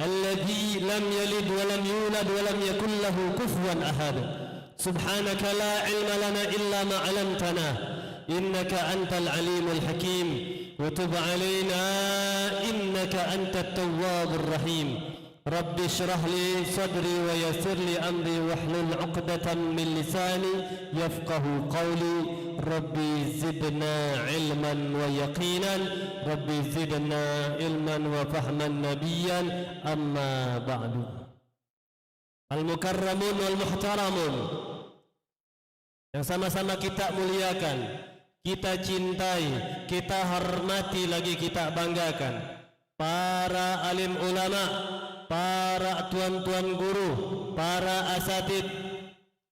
الذي لم يلد ولم يولد ولم يكن له كفوا أحد. سبحانك لا علم لنا إلا ما علمتنا إنك أنت العليم الحكيم وتب علينا إنك أنت التواب الرحيم. رب اشرح لي صدري ويسر لي أمري واحلل عقدة من لساني يفقه قولي. ربي زدنا علما ويقينا، ربي زدنا علما وفهما نبيا. أما بعد، المكرمون والمحترمون yang sama-sama kita muliakan, kita cintai, kita hormati, lagi kita banggakan, para alim ulama, para tuan-tuan guru, para asatid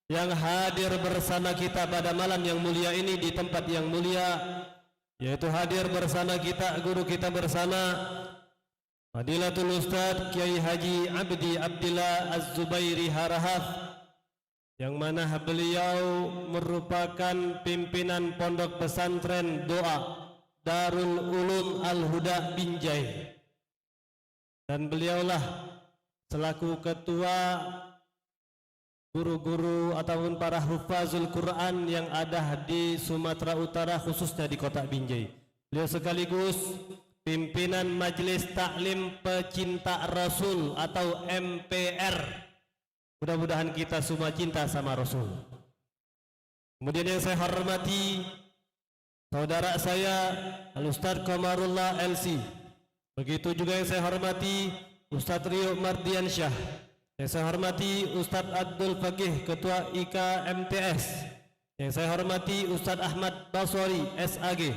yang hadir bersama kita pada malam yang mulia ini di tempat yang mulia, yaitu hadir bersama kita guru kita bersama Fadilatul Ustadz Kiai Haji Abdi Abdillah Az-Zubairi Harahaf, yang mana beliau merupakan pimpinan pondok pesantren doa Darul Ulum Al-Huda Binjai, dan beliaulah selaku ketua guru-guru ataupun para hufazul Quran yang ada di Sumatera Utara, khususnya di kota Binjai. Beliau sekaligus pimpinan Majelis Taklim Pecinta Rasul atau MPR. Mudah-mudahan kita semua cinta sama Rasul. Kemudian yang saya hormati saudara saya Al-Ustadz Komarullah LC. Begitu juga yang saya hormati Ustadz Rio Mardiansyah Yang saya hormati Ustadz Abdul Faqih, Ketua IKMTS. Yang saya hormati Ustadz Ahmad Basori, SAG.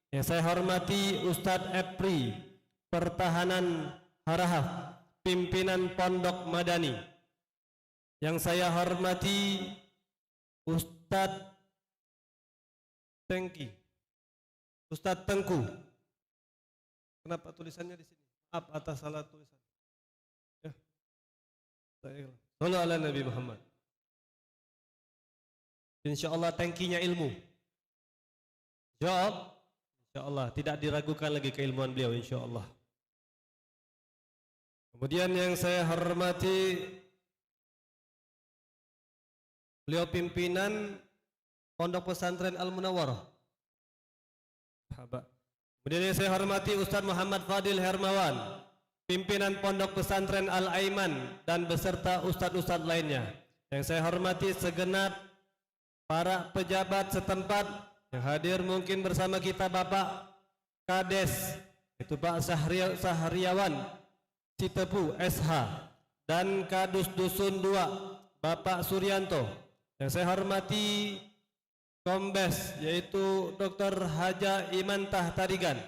Yang saya hormati Ustadz Epri, Pertahanan Harahap, Pimpinan Pondok Madani. Yang saya hormati Ustadz Ustadz Tengku. Kenapa tulisannya di sini? Maaf atas salah tulisan. Ya. Sallu ala Nabi Muhammad. InsyaAllah tangkinya ilmu. Jawab. InsyaAllah tidak diragukan lagi keilmuan beliau, InsyaAllah. Kemudian yang saya hormati beliau pimpinan Pondok Pesantren Al-Munawwarah. Kemudian yang saya hormati Ustadz Muhammad Fadil Hermawan, pimpinan Pondok Pesantren Al-Aiman dan beserta ustadz-ustadz lainnya. Yang saya hormati segenap para pejabat setempat yang hadir mungkin bersama kita, Bapak Kades, itu Pak Sahriawan Citepu SH, dan Kadus Dusun 2 Bapak Suryanto. Yang saya hormati Kombes, yaitu Dr. Haja Imantah Tarigan.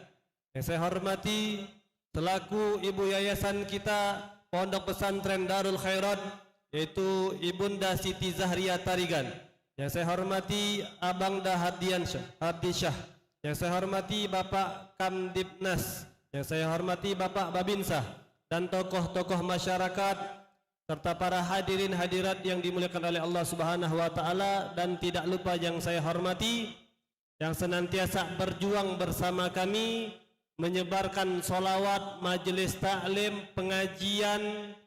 Yang saya hormati selaku ibu yayasan kita Pondok Pesantren Darul Khairat, yaitu Ibunda Siti Zahria Tarigan. Yang saya hormati Abang Hadisyah. Yang saya hormati Bapak Kamdibnas. Yang saya hormati Bapak Babinsah dan tokoh-tokoh masyarakat serta para hadirin hadirat yang dimuliakan oleh Allah Subhanahu wa taala, dan tidak lupa yang saya hormati yang senantiasa berjuang bersama kami menyebarkan solawat, majelis taklim, pengajian,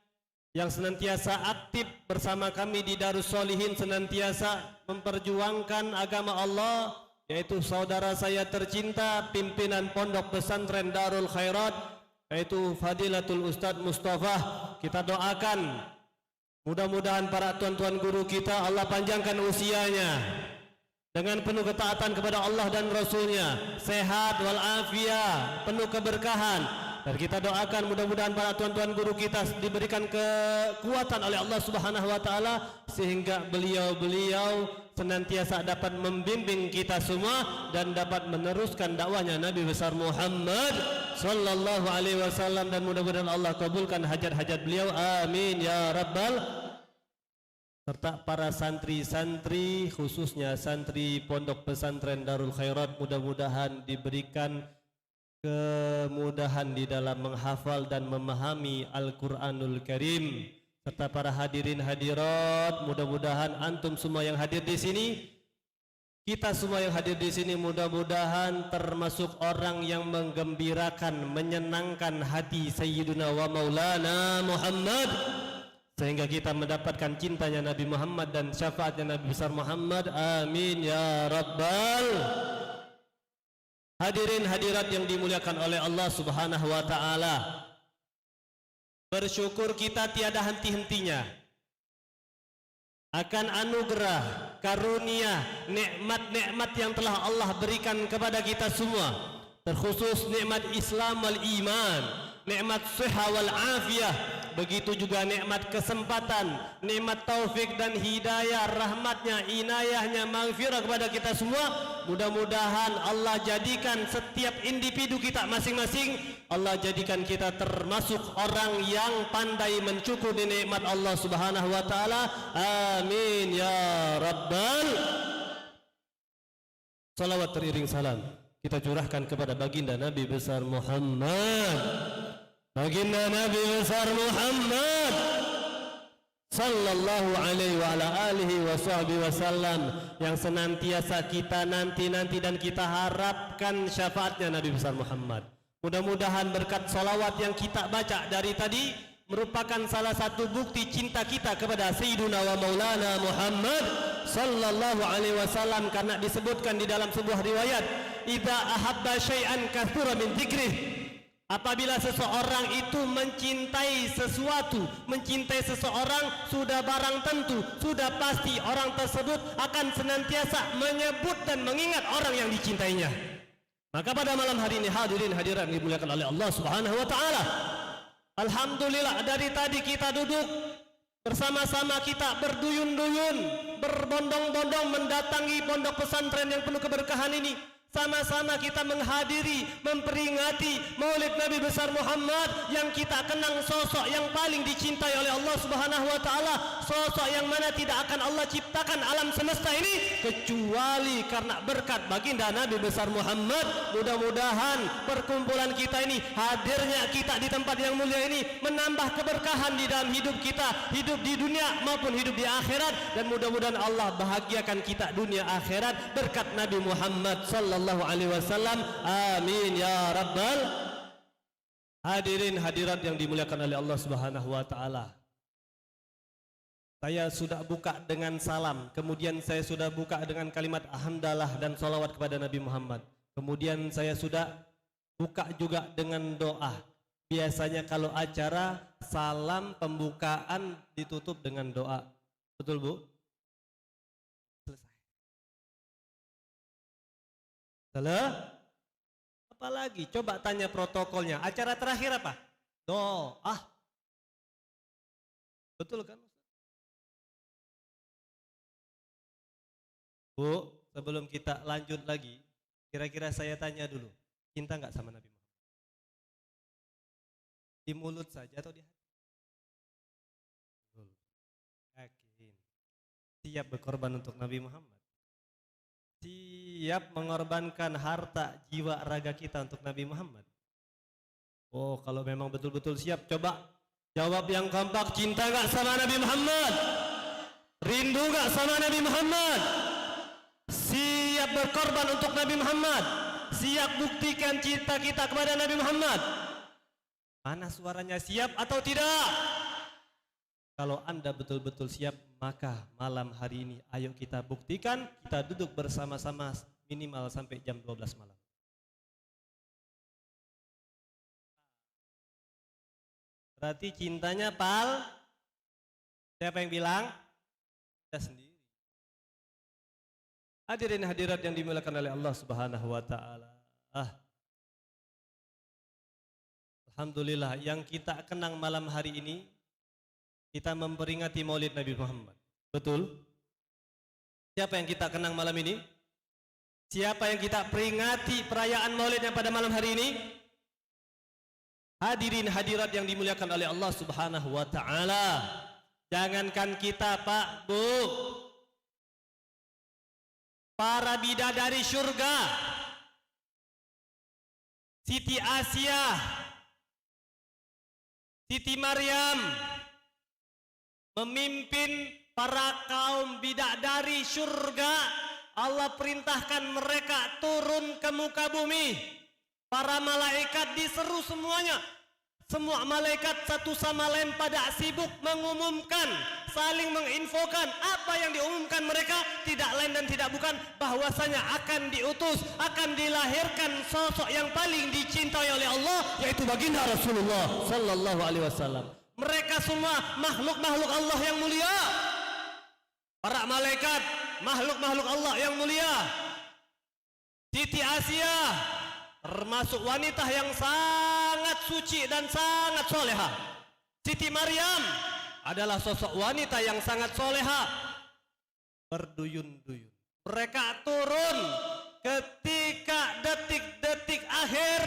yang senantiasa aktif bersama kami di Darus Solihin, senantiasa memperjuangkan agama Allah, yaitu saudara saya tercinta pimpinan Pondok Pesantren Darul Khairat, yaitu Fadilatul Ustadz Mustafa. Kita doakan mudah-mudahan para tuan-tuan guru kita Allah panjangkan usianya dengan penuh ketaatan kepada Allah dan Rasulnya, sehat walafiat, penuh keberkahan. Dan kita doakan mudah-mudahan para tuan-tuan guru kita diberikan kekuatan oleh Allah Subhanahu wa taala sehingga beliau-beliau senantiasa dapat membimbing kita semua dan dapat meneruskan dakwahnya Nabi besar Muhammad sallallahu alaihi wasallam, dan mudah-mudahan Allah kabulkan hajat-hajat beliau, amin ya rabbal, serta para santri-santri khususnya santri Pondok Pesantren Darul Khairat mudah-mudahan diberikan kemudahan di dalam menghafal dan memahami Al-Qur'anul Karim, serta para hadirin hadirat mudah-mudahan antum semua yang hadir di sini, kita semua yang hadir di sini mudah-mudahan termasuk orang yang menggembirakan, menyenangkan hati Sayyiduna wa Maulana Muhammad, sehingga kita mendapatkan cintanya Nabi Muhammad dan syafaatnya Nabi besar Muhammad, amin ya rabbal. Hadirin hadirat yang dimuliakan oleh Allah Subhanahu wa taala, bersyukur kita tiada henti-hentinya akan anugerah, karunia, nikmat-nikmat yang telah Allah berikan kepada kita semua, terkhusus nikmat Islam wal iman, nikmat sihah wal afiyah, begitu juga nikmat kesempatan, nikmat taufik dan hidayah, rahmatnya, inayahnya, maghfirah kepada kita semua. Mudah-mudahan Allah jadikan setiap individu kita masing-masing, Allah jadikan kita termasuk orang yang pandai mensyukuri nikmat Allah Subhanahu wa taala, amin ya rabbal. Salawat teriring salam kita curahkan kepada baginda Nabi besar Muhammad, baginda Nabi besar Muhammad sallallahu alaihi wa ala alihi wa sahbihi wasallam, yang senantiasa kita nanti dan kita harapkan syafaatnya Nabi besar Muhammad. Mudah-mudahan berkat salawat yang kita baca dari tadi merupakan salah satu bukti cinta kita kepada Sayyiduna wa Maulana Muhammad sallallahu alaihi wasallam, karena disebutkan di dalam sebuah riwayat, idza ahabba syai'an katsura min dzikrih, apabila seseorang itu mencintai sesuatu, mencintai seseorang, sudah barang tentu, sudah pasti orang tersebut akan senantiasa menyebut dan mengingat orang yang dicintainya. Maka pada malam hari ini hadirin hadirat dimuliakan oleh Allah Subhanahu wa taala, alhamdulillah dari tadi kita duduk Bersama-sama kita berduyun-duyun, berbondong-bondong mendatangi pondok pesantren yang penuh keberkahan ini. Sama-sama kita menghadiri, memperingati Maulid Nabi besar Muhammad yang kita kenang sosok yang paling dicintai oleh Allah Subhanahu wa taala, sosok yang mana tidak akan Allah ciptakan alam semesta ini kecuali karena berkat baginda Nabi besar Muhammad. Mudah-mudahan perkumpulan kita ini, hadirnya kita di tempat yang mulia ini menambah keberkahan di dalam hidup kita, hidup di dunia maupun hidup di akhirat, dan mudah-mudahan Allah bahagiakan kita dunia akhirat berkat Nabi Muhammad sallallahu alaihi wasallam. Amin ya rabbal hadirin hadirat yang dimuliakan oleh Allah Subhanahu wa taala. Saya sudah buka dengan salam, kemudian saya sudah buka dengan kalimat hamdalah dan salawat kepada Nabi Muhammad. Kemudian saya sudah buka juga dengan doa. Biasanya kalau acara salam pembukaan ditutup dengan doa. Betul Bu? Apalagi coba tanya protokolnya. Acara terakhir apa? Doa. Betul kan? Bu, sebelum kita lanjut lagi, kira-kira saya tanya dulu, cinta nggak sama Nabi Muhammad? Di mulut saja atau di hati? Yakin. Siap berkorban untuk Nabi Muhammad? Siap mengorbankan harta, jiwa, raga kita untuk Nabi Muhammad? Oh, kalau memang betul-betul siap, coba jawab yang kompak. Cinta gak sama Nabi Muhammad? Rindu gak sama Nabi Muhammad? Siap berkorban untuk Nabi Muhammad? Siap buktikan cinta kita kepada Nabi Muhammad? Mana suaranya, siap atau tidak? Kalau Anda betul-betul siap, maka malam hari ini ayo kita buktikan, kita duduk bersama-sama minimal sampai jam 12 malam. Berarti cintanya pal, siapa yang bilang? Kita sendiri. Hadirin hadirat yang dimuliakan oleh Allah Subhanahu wa taala. Alhamdulillah, yang kita kenang malam hari ini kita memperingati Maulid Nabi Muhammad. Betul? Siapa yang kita kenang malam ini? Siapa yang kita peringati perayaan Maulidnya pada malam hari ini? Hadirin hadirat yang dimuliakan oleh Allah Subhanahu wa taala. Jangankan kita, Pak, Bu, para bidadari surga, Siti Asia, Siti Maryam, memimpin para kaum bidadari surga. Allah perintahkan mereka turun ke muka bumi. Para malaikat diseru semuanya. Semua malaikat satu sama lain pada sibuk mengumumkan, saling menginfokan. Apa yang diumumkan mereka tidak lain dan tidak bukan bahwasanya akan diutus, akan dilahirkan sosok yang paling dicintai oleh Allah, yaitu baginda Rasulullah sallallahu alaihi wasallam. Mereka semua makhluk-makhluk Allah yang mulia. Para malaikat, makhluk-makhluk Allah yang mulia. Siti Asia termasuk wanita yang sangat suci dan sangat soleha. Siti Maryam adalah sosok wanita yang sangat soleha. Berduyun-duyun mereka turun ketika detik-detik akhir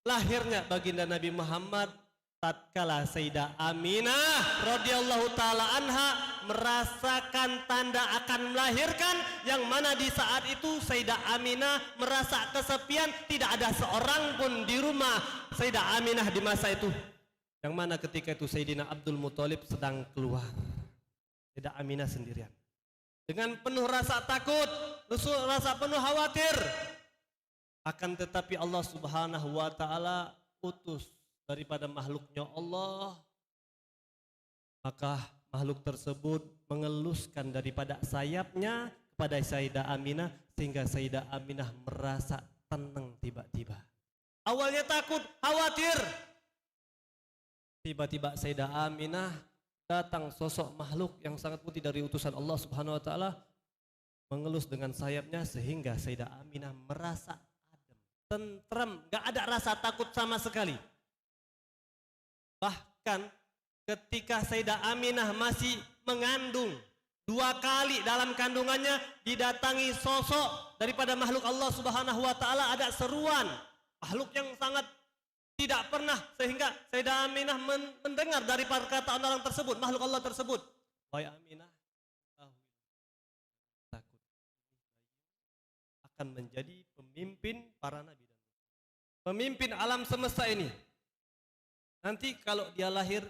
lahirnya baginda Nabi Muhammad. Tatkala Sayyidah Aminah radhiyallahu taala anha merasakan tanda akan melahirkan, yang mana di saat itu Sayyidah Aminah merasa kesepian, tidak ada seorang pun di rumah Sayyidah Aminah di masa itu. Yang mana ketika itu Sayyidina Abdul Muthalib sedang keluar. Sayyidah Aminah sendirian. Dengan penuh rasa takut, rasa penuh khawatir. Akan tetapi Allah Subhanahu wa taala utus daripada makhluknya Allah, maka makhluk tersebut mengeluskan daripada sayapnya kepada Sayyidah Aminah, sehingga Sayyidah Aminah merasa tenang tiba-tiba. Awalnya takut, khawatir. Tiba-tiba Sayyidah Aminah datang sosok makhluk yang sangat putih dari utusan Allah Subhanahu wa taala, mengelus dengan sayapnya sehingga Sayyidah Aminah merasa adem, tentrem, gak ada rasa takut sama sekali. Bahkan ketika Sayyidah Aminah masih mengandung. 2 kali dalam kandungannya didatangi sosok daripada makhluk Allah Subhanahu wa taala, ada seruan makhluk yang sangat tidak pernah, sehingga Sayyidah Aminah mendengar dari perkataan orang tersebut, makhluk Allah tersebut. Wahai Aminah, takut akan menjadi pemimpin para nabi dan pemimpin alam semesta ini. Nanti kalau dia lahir,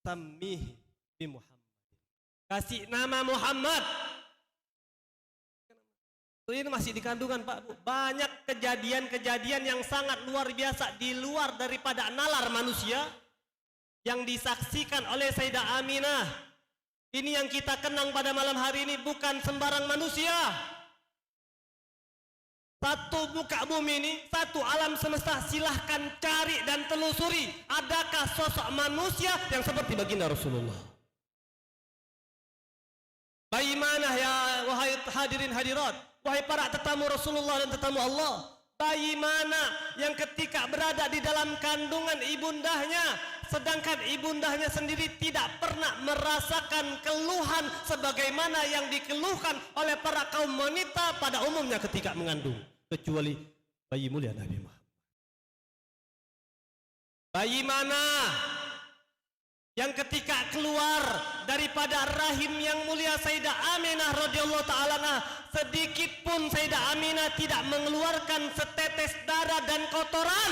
sammihi bi Muhammad. Kasih nama Muhammad. Ini masih di kandungan Pak Bu. Banyak kejadian-kejadian yang sangat luar biasa di luar daripada nalar manusia yang disaksikan oleh Sayyidah Aminah. Ini yang kita kenang pada malam hari ini bukan sembarang manusia. Satu muka bumi ini, satu alam semesta, silahkan cari dan telusuri. Adakah sosok manusia yang seperti baginda Rasulullah? Bagaimana ya wahai hadirin hadirat, wahai para tetamu Rasulullah dan tetamu Allah, bagaimana yang ketika berada di dalam kandungan ibundahnya, sedangkan ibundahnya sendiri tidak pernah merasakan keluhan sebagaimana yang dikeluhkan oleh para kaum wanita pada umumnya ketika mengandung, kecuali bayi mulia Nabi Muhammad. Bagaimana yang ketika keluar daripada rahim yang mulia Sayyidah Aminah radhiyallahu taala, sedikit pun Sayyidah Aminah tidak mengeluarkan setetes darah dan kotoran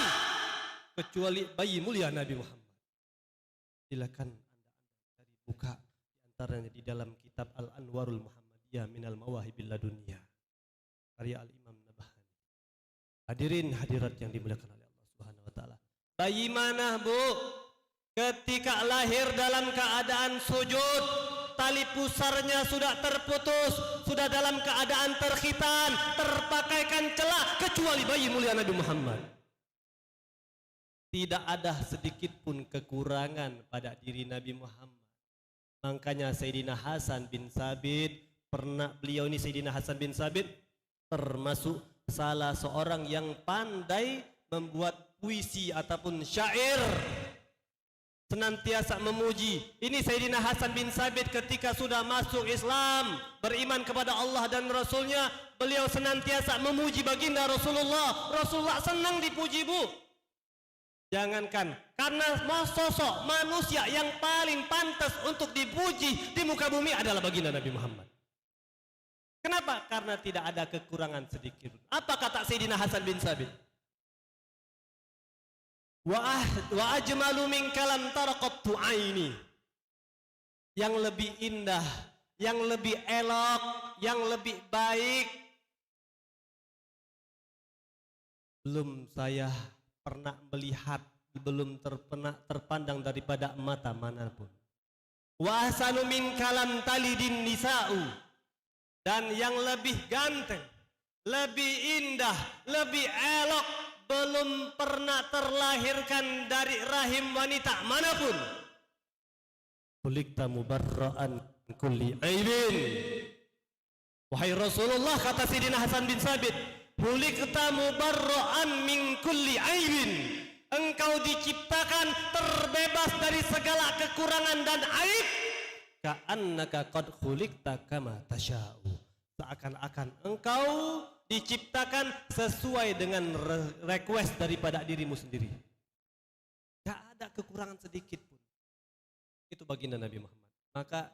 kecuali bayi mulia Nabi Muhammad. Silakan anda cari buka di antaranya di dalam kitab Al-Anwarul Muhammadiyah minal Mawahibil Ladunya karya Al-Imam Nabhani. Hadirin hadirat yang dimuliakan oleh Allah Subhanahu wa taala. Bagaimana Bu ketika lahir dalam keadaan sujud, tali pusarnya sudah terputus, sudah dalam keadaan terkhitan, terpakaikan celah, kecuali bayi mulia Nabi Muhammad. Tidak ada sedikit pun kekurangan pada diri Nabi Muhammad. Makanya Sayyidina Hasan bin Sabit, beliau ini Sayyidina Hasan bin Sabit termasuk salah seorang yang pandai membuat puisi ataupun syair, senantiasa memuji. Ini Sayyidina Hasan bin Sabit ketika sudah masuk Islam, beriman kepada Allah dan Rasulnya, beliau senantiasa memuji baginda Rasulullah. Rasulullah senang dipuji Bu. Jangankan, karena sosok manusia yang paling pantas untuk dipuji di muka bumi adalah baginda Nabi Muhammad. Kenapa? Karena tidak ada kekurangan sedikit. Apa kata Sayyidina Hasan bin Sabit? Wa ajmalu min kalam taraqattu aini. Yang lebih indah, yang lebih elok, yang lebih baik belum saya pernah melihat, belum terpandang daripada mata manapun. Wa ahsanu min kalam talidin nisa'u. Dan yang lebih ganteng, lebih indah, lebih elok belum pernah terlahirkan dari rahim wanita manapun. Khuliqta mubarra'an kulli aibin. Wahai Rasulullah, kata Sayyidina Hasan bin Sabit, khuliqta mubarra'an min kulli aibin. Engkau diciptakan terbebas dari segala kekurangan dan aib. Ka'annaka qad khuliqta kama tasya'u. Seakan-akan engkau diciptakan sesuai dengan request daripada dirimu sendiri. Tidak ada kekurangan sedikit pun. Itu baginda Nabi Muhammad. Maka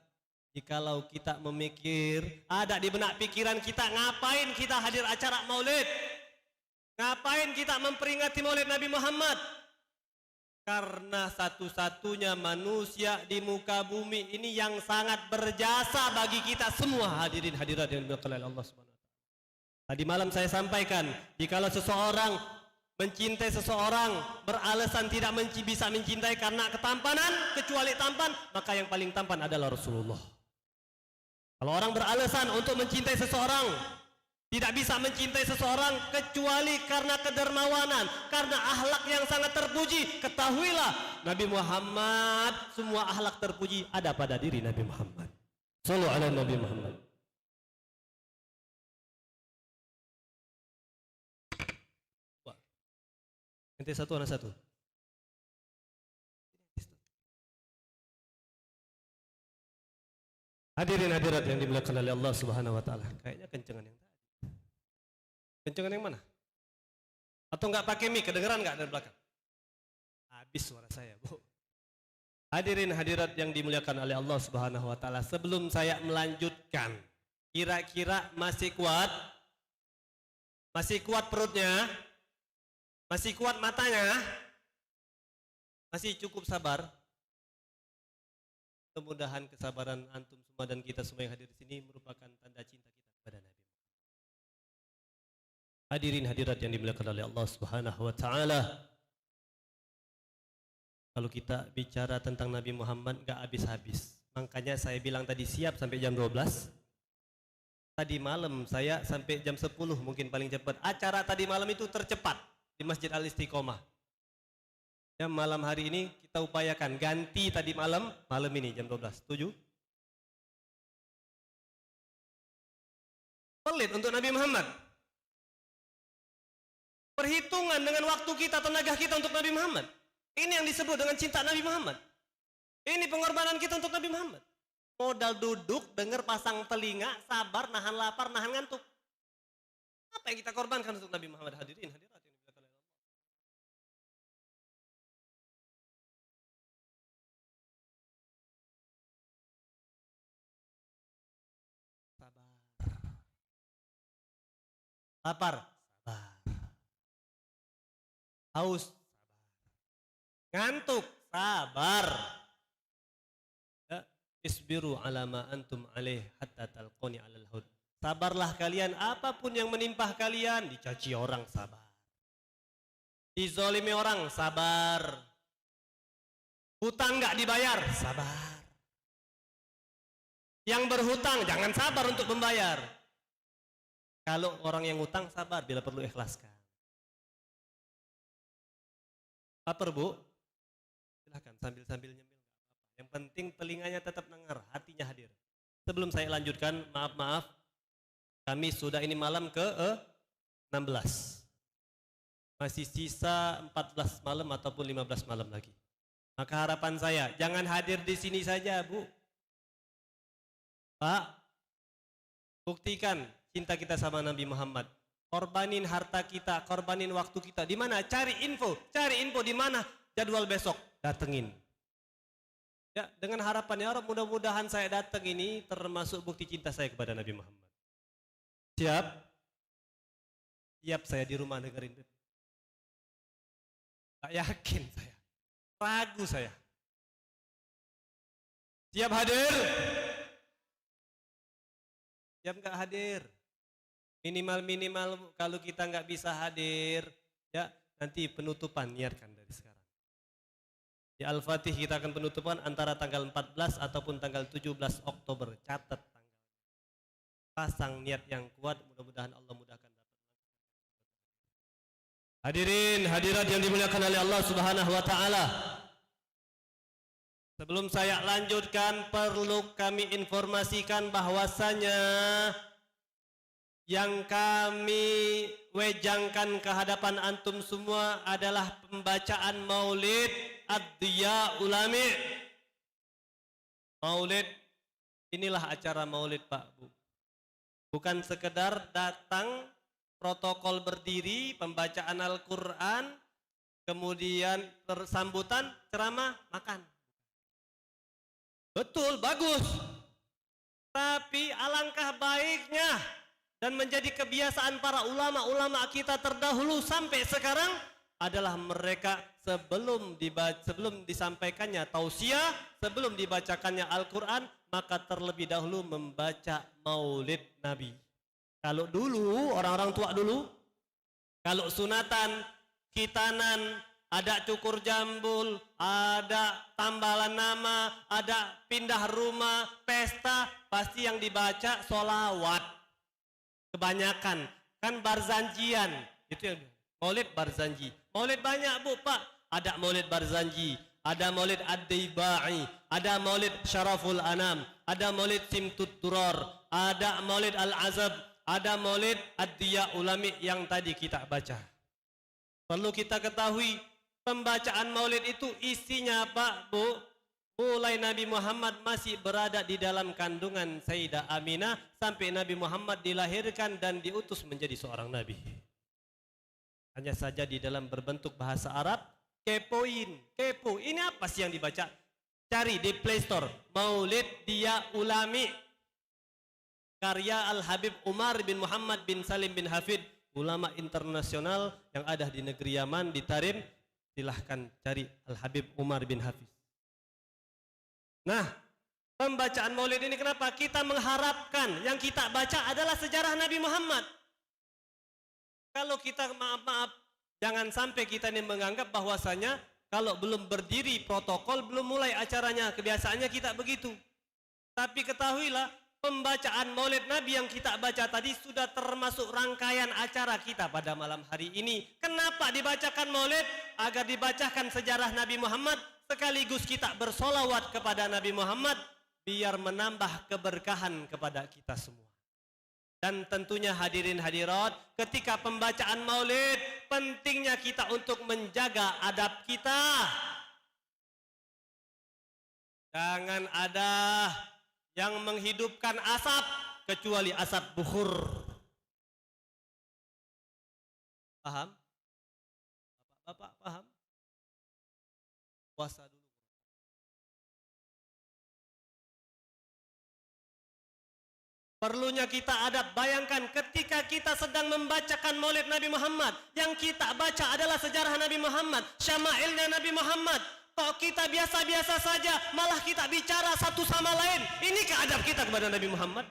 jikalau kita memikir, ada di benak pikiran kita, ngapain kita hadir acara maulid? Ngapain kita memperingati maulid Nabi Muhammad? Karena satu-satunya manusia di muka bumi ini yang sangat berjasa bagi kita semua, hadirin hadirat yang dimuliakan oleh Allah Subhanahu. Tadi malam saya sampaikan, jikalau seseorang mencintai seseorang beralasan tidak bisa mencintai karena ketampanan, kecuali tampan, maka yang paling tampan adalah Rasulullah. Kalau orang beralasan untuk mencintai seseorang, tidak bisa mencintai seseorang kecuali karena kedermawanan, karena akhlak yang sangat terpuji, ketahuilah Nabi Muhammad, semua akhlak terpuji ada pada diri Nabi Muhammad. Sallallahu alaihi Nabi Muhammad. Ente satu, anak satu. Hadirin hadirat yang dimuliakan oleh Allah Subhanahu wa taala. Kayaknya kencengan yang tadi. Kencengan yang mana? Atau enggak pakai mic, kedengeran enggak dari belakang? Habis suara saya, Bu. Hadirin hadirat yang dimuliakan oleh Allah Subhanahu wa taala, sebelum saya melanjutkan, kira-kira masih kuat? Masih kuat perutnya? Masih kuat matanya? Masih cukup sabar? Mudah-mudahan kesabaran antum semua dan kita semua yang hadir di sini merupakan tanda cinta kita kepada Nabi. Hadirin hadirat yang dimuliakan oleh Allah Subhanahu wa taala. Kalau kita bicara tentang Nabi Muhammad enggak habis-habis. Makanya saya bilang tadi siap sampai jam 12. Tadi malam saya sampai jam 10 mungkin paling cepat. Acara tadi malam itu tercepat di Masjid Al-Istiqomah. Ya, malam hari ini kita upayakan ganti tadi malam ini jam 12. Setuju? Pelit untuk Nabi Muhammad. Perhitungan dengan waktu kita, tenaga kita untuk Nabi Muhammad. Ini yang disebut dengan cinta Nabi Muhammad. Ini pengorbanan kita untuk Nabi Muhammad. Modal duduk, dengar, pasang telinga, sabar, nahan lapar, nahan ngantuk. Apa yang kita korbankan untuk Nabi Muhammad? Hadirin hadirat yang dimuliakan oleh Allah. Sabar. Lapar, sabar. Haus, sabar. Ngantuk, sabar. Ya, isbiru ala ma antum alaih hatta talqoni alal hud. Sabarlah kalian apapun yang menimpa kalian, dicaci orang sabar. Dizolimi orang sabar. Hutang enggak dibayar, sabar. Yang berhutang jangan sabar untuk membayar. Kalau orang yang hutang sabar, bila perlu ikhlaskan. Lapar, Bu? Silahkan sambil-sambil nyemil. Yang penting telinganya tetap dengar, hatinya hadir. Sebelum saya lanjutkan, maaf, kami sudah ini malam ke 16. Masih sisa 14 malam ataupun 15 malam lagi. Maka harapan saya, jangan hadir di sini saja, Bu. Pak, buktikan cinta kita sama Nabi Muhammad. Korbanin harta kita, korbanin waktu kita. Di mana? Cari info di mana jadwal besok. Datengin. Ya, dengan harapan ya Rabb, mudah-mudahan saya datang ini termasuk bukti cinta saya kepada Nabi Muhammad. Siap? Siap saya di rumah dengerin. Tak yakin saya. Ragu saya. Siap hadir? Siap nggak hadir? Minimal kalau kita nggak bisa hadir, ya nanti penutupan niatkan dari sekarang. Di Al-Fatih kita akan penutupan antara tanggal 14 ataupun tanggal 17 Oktober. Catat tanggal. Pasang niat yang kuat, mudah-mudahan Allah mudahkan. Hadirin, hadirat yang dimuliakan oleh Allah Subhanahu wa taala. Sebelum saya lanjutkan, perlu kami informasikan bahwasanya yang kami wejangkan ke hadapan antum semua adalah pembacaan Maulid Ad-Diya Ulami. Maulid, inilah acara Maulid, Pak, Bu. Bukan sekedar datang, protokol berdiri, pembacaan Al-Quran, kemudian sambutan, ceramah, makan. Betul, bagus. Tapi alangkah baiknya dan menjadi kebiasaan para ulama-ulama kita terdahulu sampai sekarang adalah mereka sebelum disampaikannya tausiah, sebelum dibacakannya Al-Quran, maka terlebih dahulu membaca Maulid Nabi. Kalau dulu, orang-orang tua dulu, kalau sunatan, khitanan, ada cukur jambul, ada tambalan nama, ada pindah rumah, pesta, pasti yang dibaca sholawat. Kebanyakan, kan barzanjian, itu yang Maulid Barzanji. Maulid banyak, Bu, Pak. Ada Maulid Barzanji, ada Maulid Ad-Daibai, ada Maulid Syaraful Anam, ada Maulid Simtut Duror, ada Maulid Al-Azab, ada Maulid Ad-Diya Ulami yang tadi kita baca. Perlu kita ketahui, pembacaan Maulid itu isinya, Pak, Bu, Mulai Nabi Muhammad masih berada di dalam kandungan Sayyidah Aminah sampai Nabi Muhammad dilahirkan dan diutus menjadi seorang nabi. Hanya saja di dalam berbentuk bahasa Arab, kepo. Ini apa sih yang dibaca? Cari di Play Store, Maulid Dia Ulami, karya Al-Habib Umar bin Muhammad bin Salim bin Hafid, ulama internasional yang ada di negeri Yaman, di Tarim. Silahkan cari Al-Habib Umar bin Hafiz. Nah, pembacaan maulid ini kenapa? Kita mengharapkan yang kita baca adalah sejarah Nabi Muhammad. Kalau kita maaf, jangan sampai kita ini menganggap bahwasanya kalau belum berdiri protokol, belum mulai acaranya, kebiasaannya kita begitu. Tapi ketahuilah, pembacaan maulid Nabi yang kita baca tadi sudah termasuk rangkaian acara kita pada malam hari ini. Kenapa dibacakan maulid? Agar dibacakan sejarah Nabi Muhammad, sekaligus kita bersolawat kepada Nabi Muhammad, biar menambah keberkahan kepada kita semua. Dan tentunya hadirin hadirat, ketika pembacaan maulid, pentingnya kita untuk menjaga adab kita. Jangan ada yang menghidupkan asap kecuali asap bukhur. Paham? Bapak paham? Puasa dulu. Perlunya kita adab. Bayangkan ketika kita sedang membacakan maulid Nabi Muhammad, yang kita baca adalah sejarah Nabi Muhammad, syama'ilnya Nabi Muhammad. Kok kita biasa-biasa saja, malah kita bicara satu sama lain. Inikah adab kita kepada Nabi Muhammad?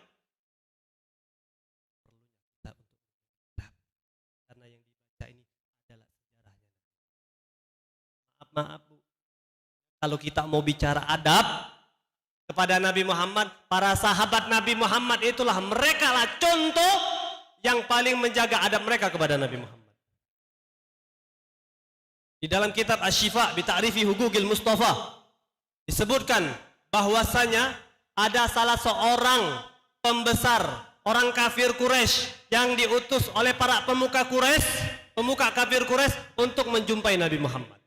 Perlunya kita untuk adab. Karena yang dibaca ini adalah sejarahnya. Maaf Bu. Kalau kita mau bicara adab kepada Nabi Muhammad, para sahabat Nabi Muhammad itulah mereka lah contoh yang paling menjaga adab mereka kepada Nabi Muhammad. Di dalam kitab Asy-Syifa bi Ta'rifi Huquqil Mustafa disebutkan bahwasanya ada salah seorang pembesar orang kafir Quraisy yang diutus oleh para pemuka kafir Quraisy untuk menjumpai Nabi Muhammad.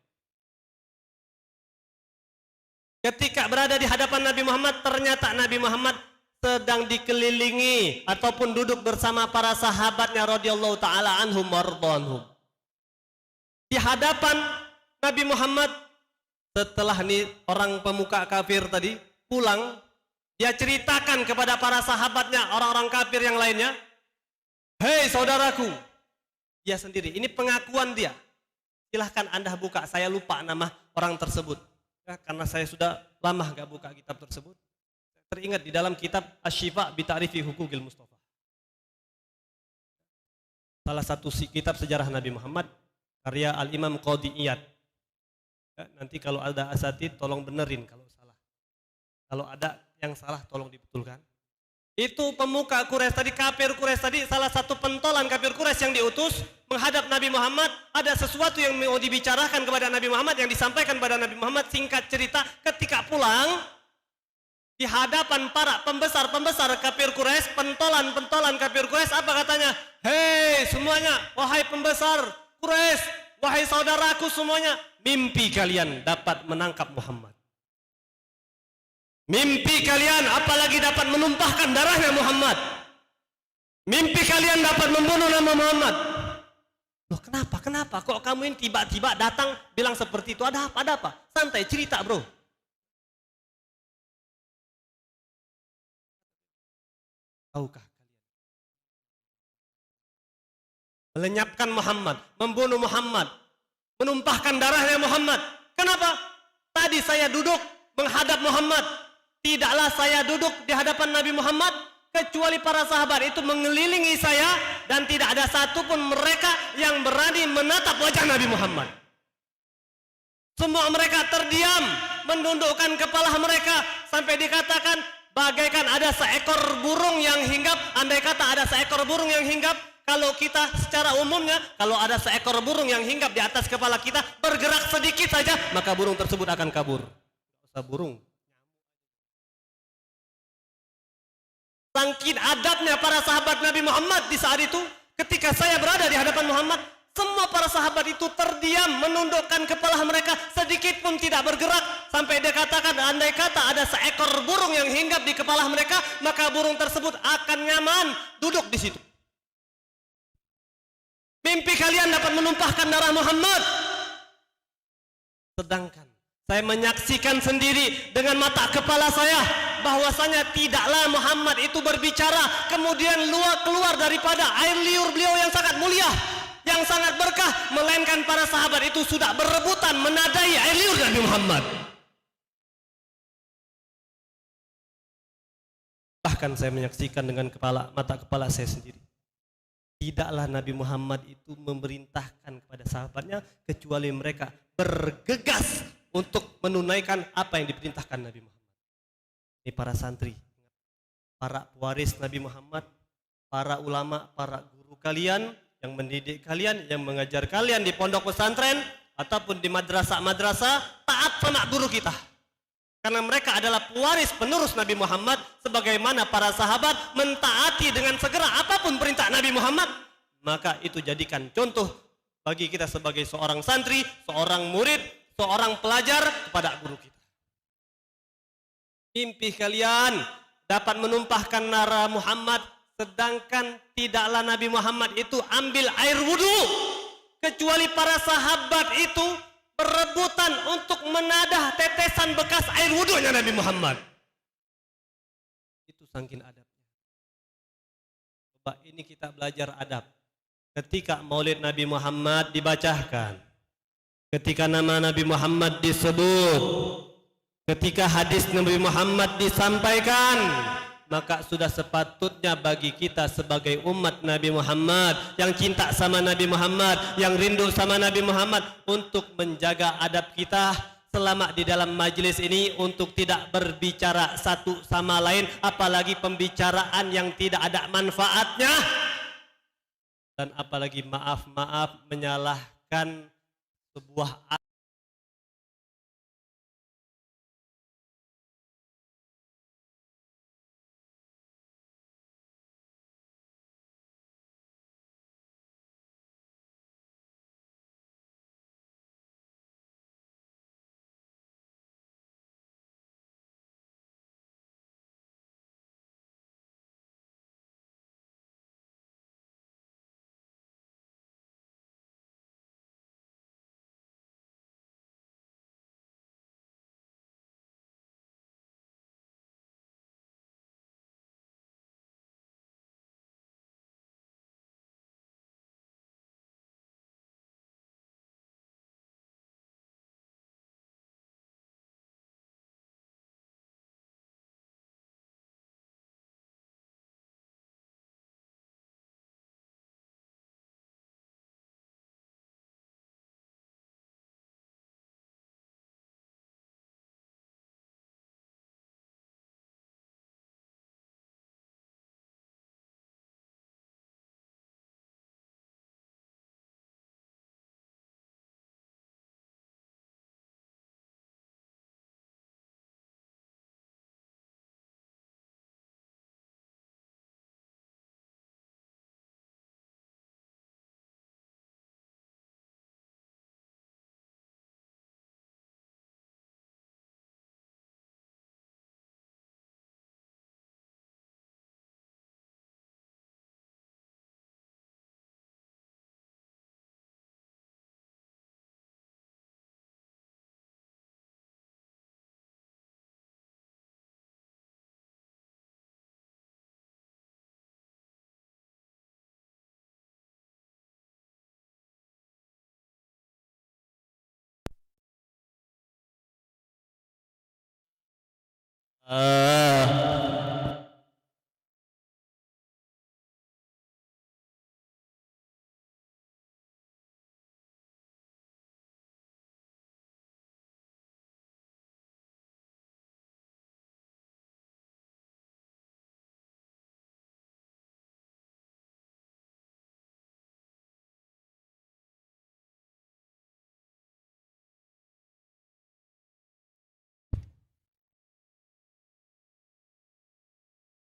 Ketika berada di hadapan Nabi Muhammad, ternyata Nabi Muhammad sedang dikelilingi ataupun duduk bersama para sahabatnya radhiyallahu taala anhum warḍanhum. Di hadapan Nabi Muhammad, setelah nih orang pemuka kafir tadi pulang, dia ceritakan kepada para sahabatnya, orang-orang kafir yang lainnya, "Hei saudaraku," dia sendiri, ini pengakuan dia. Silahkan Anda buka, saya lupa nama orang tersebut. Ya, karena saya sudah lama gak buka kitab tersebut. Teringat di dalam kitab Asy-Syifa bi Ta'rifi Huquqil Mustafa. Salah satu kitab sejarah Nabi Muhammad, karya Al-Imam Qadhi Iyad. Ya, nanti kalau ada asatid tolong benerin kalau salah. Kalau ada yang salah tolong dibetulkan. Itu pemuka Quraisy tadi, kafir Quraisy tadi, salah satu pentolan kafir Quraisy yang diutus menghadap Nabi Muhammad. Ada sesuatu yang mau dibicarakan kepada Nabi Muhammad, yang disampaikan kepada Nabi Muhammad. Singkat cerita, ketika pulang di hadapan para pembesar kafir Quraisy, pentolan kafir Quraisy, apa katanya? "Hei semuanya, wahai pembesar Quraisy, wahai saudaraku semuanya, mimpi kalian dapat menangkap Muhammad. Mimpi kalian apalagi dapat menumpahkan darahnya Muhammad. Mimpi kalian dapat membunuh nama Muhammad." Loh kenapa? Kok kamu ini tiba-tiba datang bilang seperti itu? Ada apa? Santai, cerita bro. Tahukah kalian? Melenyapkan Muhammad, membunuh Muhammad, menumpahkan darahnya Muhammad. Kenapa? Tadi saya duduk menghadap Muhammad. Tidaklah saya duduk di hadapan Nabi Muhammad, kecuali para sahabat itu mengelilingi saya, dan tidak ada satupun mereka yang berani menatap wajah Nabi Muhammad. Semua mereka terdiam, menundukkan kepala mereka, sampai dikatakan bagaikan ada seekor burung yang hinggap. Andai kata ada seekor burung yang hinggap, kalau kita secara umumnya, kalau ada seekor burung yang hinggap di atas kepala kita, bergerak sedikit saja, maka burung tersebut akan kabur. Tidak usah burung. Saking adabnya para sahabat Nabi Muhammad di saat itu, ketika saya berada di hadapan Muhammad, Semua para sahabat itu terdiam, menundukkan kepala mereka, sedikit pun tidak bergerak. Sampai dia katakan, andai kata ada seekor burung yang hinggap di kepala mereka, maka burung tersebut akan nyaman duduk di situ. Mimpi kalian dapat menumpahkan darah Muhammad. Sedangkan saya menyaksikan sendiri dengan mata kepala saya bahwasanya tidaklah Muhammad itu berbicara kemudian keluar daripada air liur beliau yang sangat mulia, yang sangat berkah, melainkan para sahabat itu sudah berebutan menadai air liur Nabi Muhammad. Bahkan saya menyaksikan dengan mata kepala saya sendiri. Tidaklah Nabi Muhammad itu memerintahkan kepada sahabatnya kecuali mereka bergegas untuk menunaikan apa yang diperintahkan Nabi Muhammad. Ini para santri, para pewaris Nabi Muhammad, para ulama, para guru kalian yang mendidik kalian, yang mengajar kalian di pondok pesantren ataupun di madrasah-madrasah, taat sama guru kita. Karena mereka adalah pewaris penerus Nabi Muhammad, sebagaimana para sahabat mentaati dengan segera apapun perintah Nabi Muhammad. Maka itu jadikan contoh bagi kita sebagai seorang santri, seorang murid, seorang pelajar kepada guru kita. Mimpi kalian dapat menumpahkan darah Muhammad, sedangkan tidaklah Nabi Muhammad itu ambil air wudhu, kecuali para sahabat itu berebutan untuk menadah tetesan bekas air wudhunya Nabi Muhammad. Itu saking adabnya. Coba ini kita belajar adab. Ketika maulid Nabi Muhammad dibacakan, ketika nama Nabi Muhammad disebut, ketika hadis Nabi Muhammad disampaikan, maka sudah sepatutnya bagi kita sebagai umat Nabi Muhammad yang cinta sama Nabi Muhammad, yang rindu sama Nabi Muhammad, untuk menjaga adab kita selama di dalam majelis ini, untuk tidak berbicara satu sama lain, apalagi pembicaraan yang tidak ada manfaatnya, dan apalagi maaf-maaf menyalahkan sebuah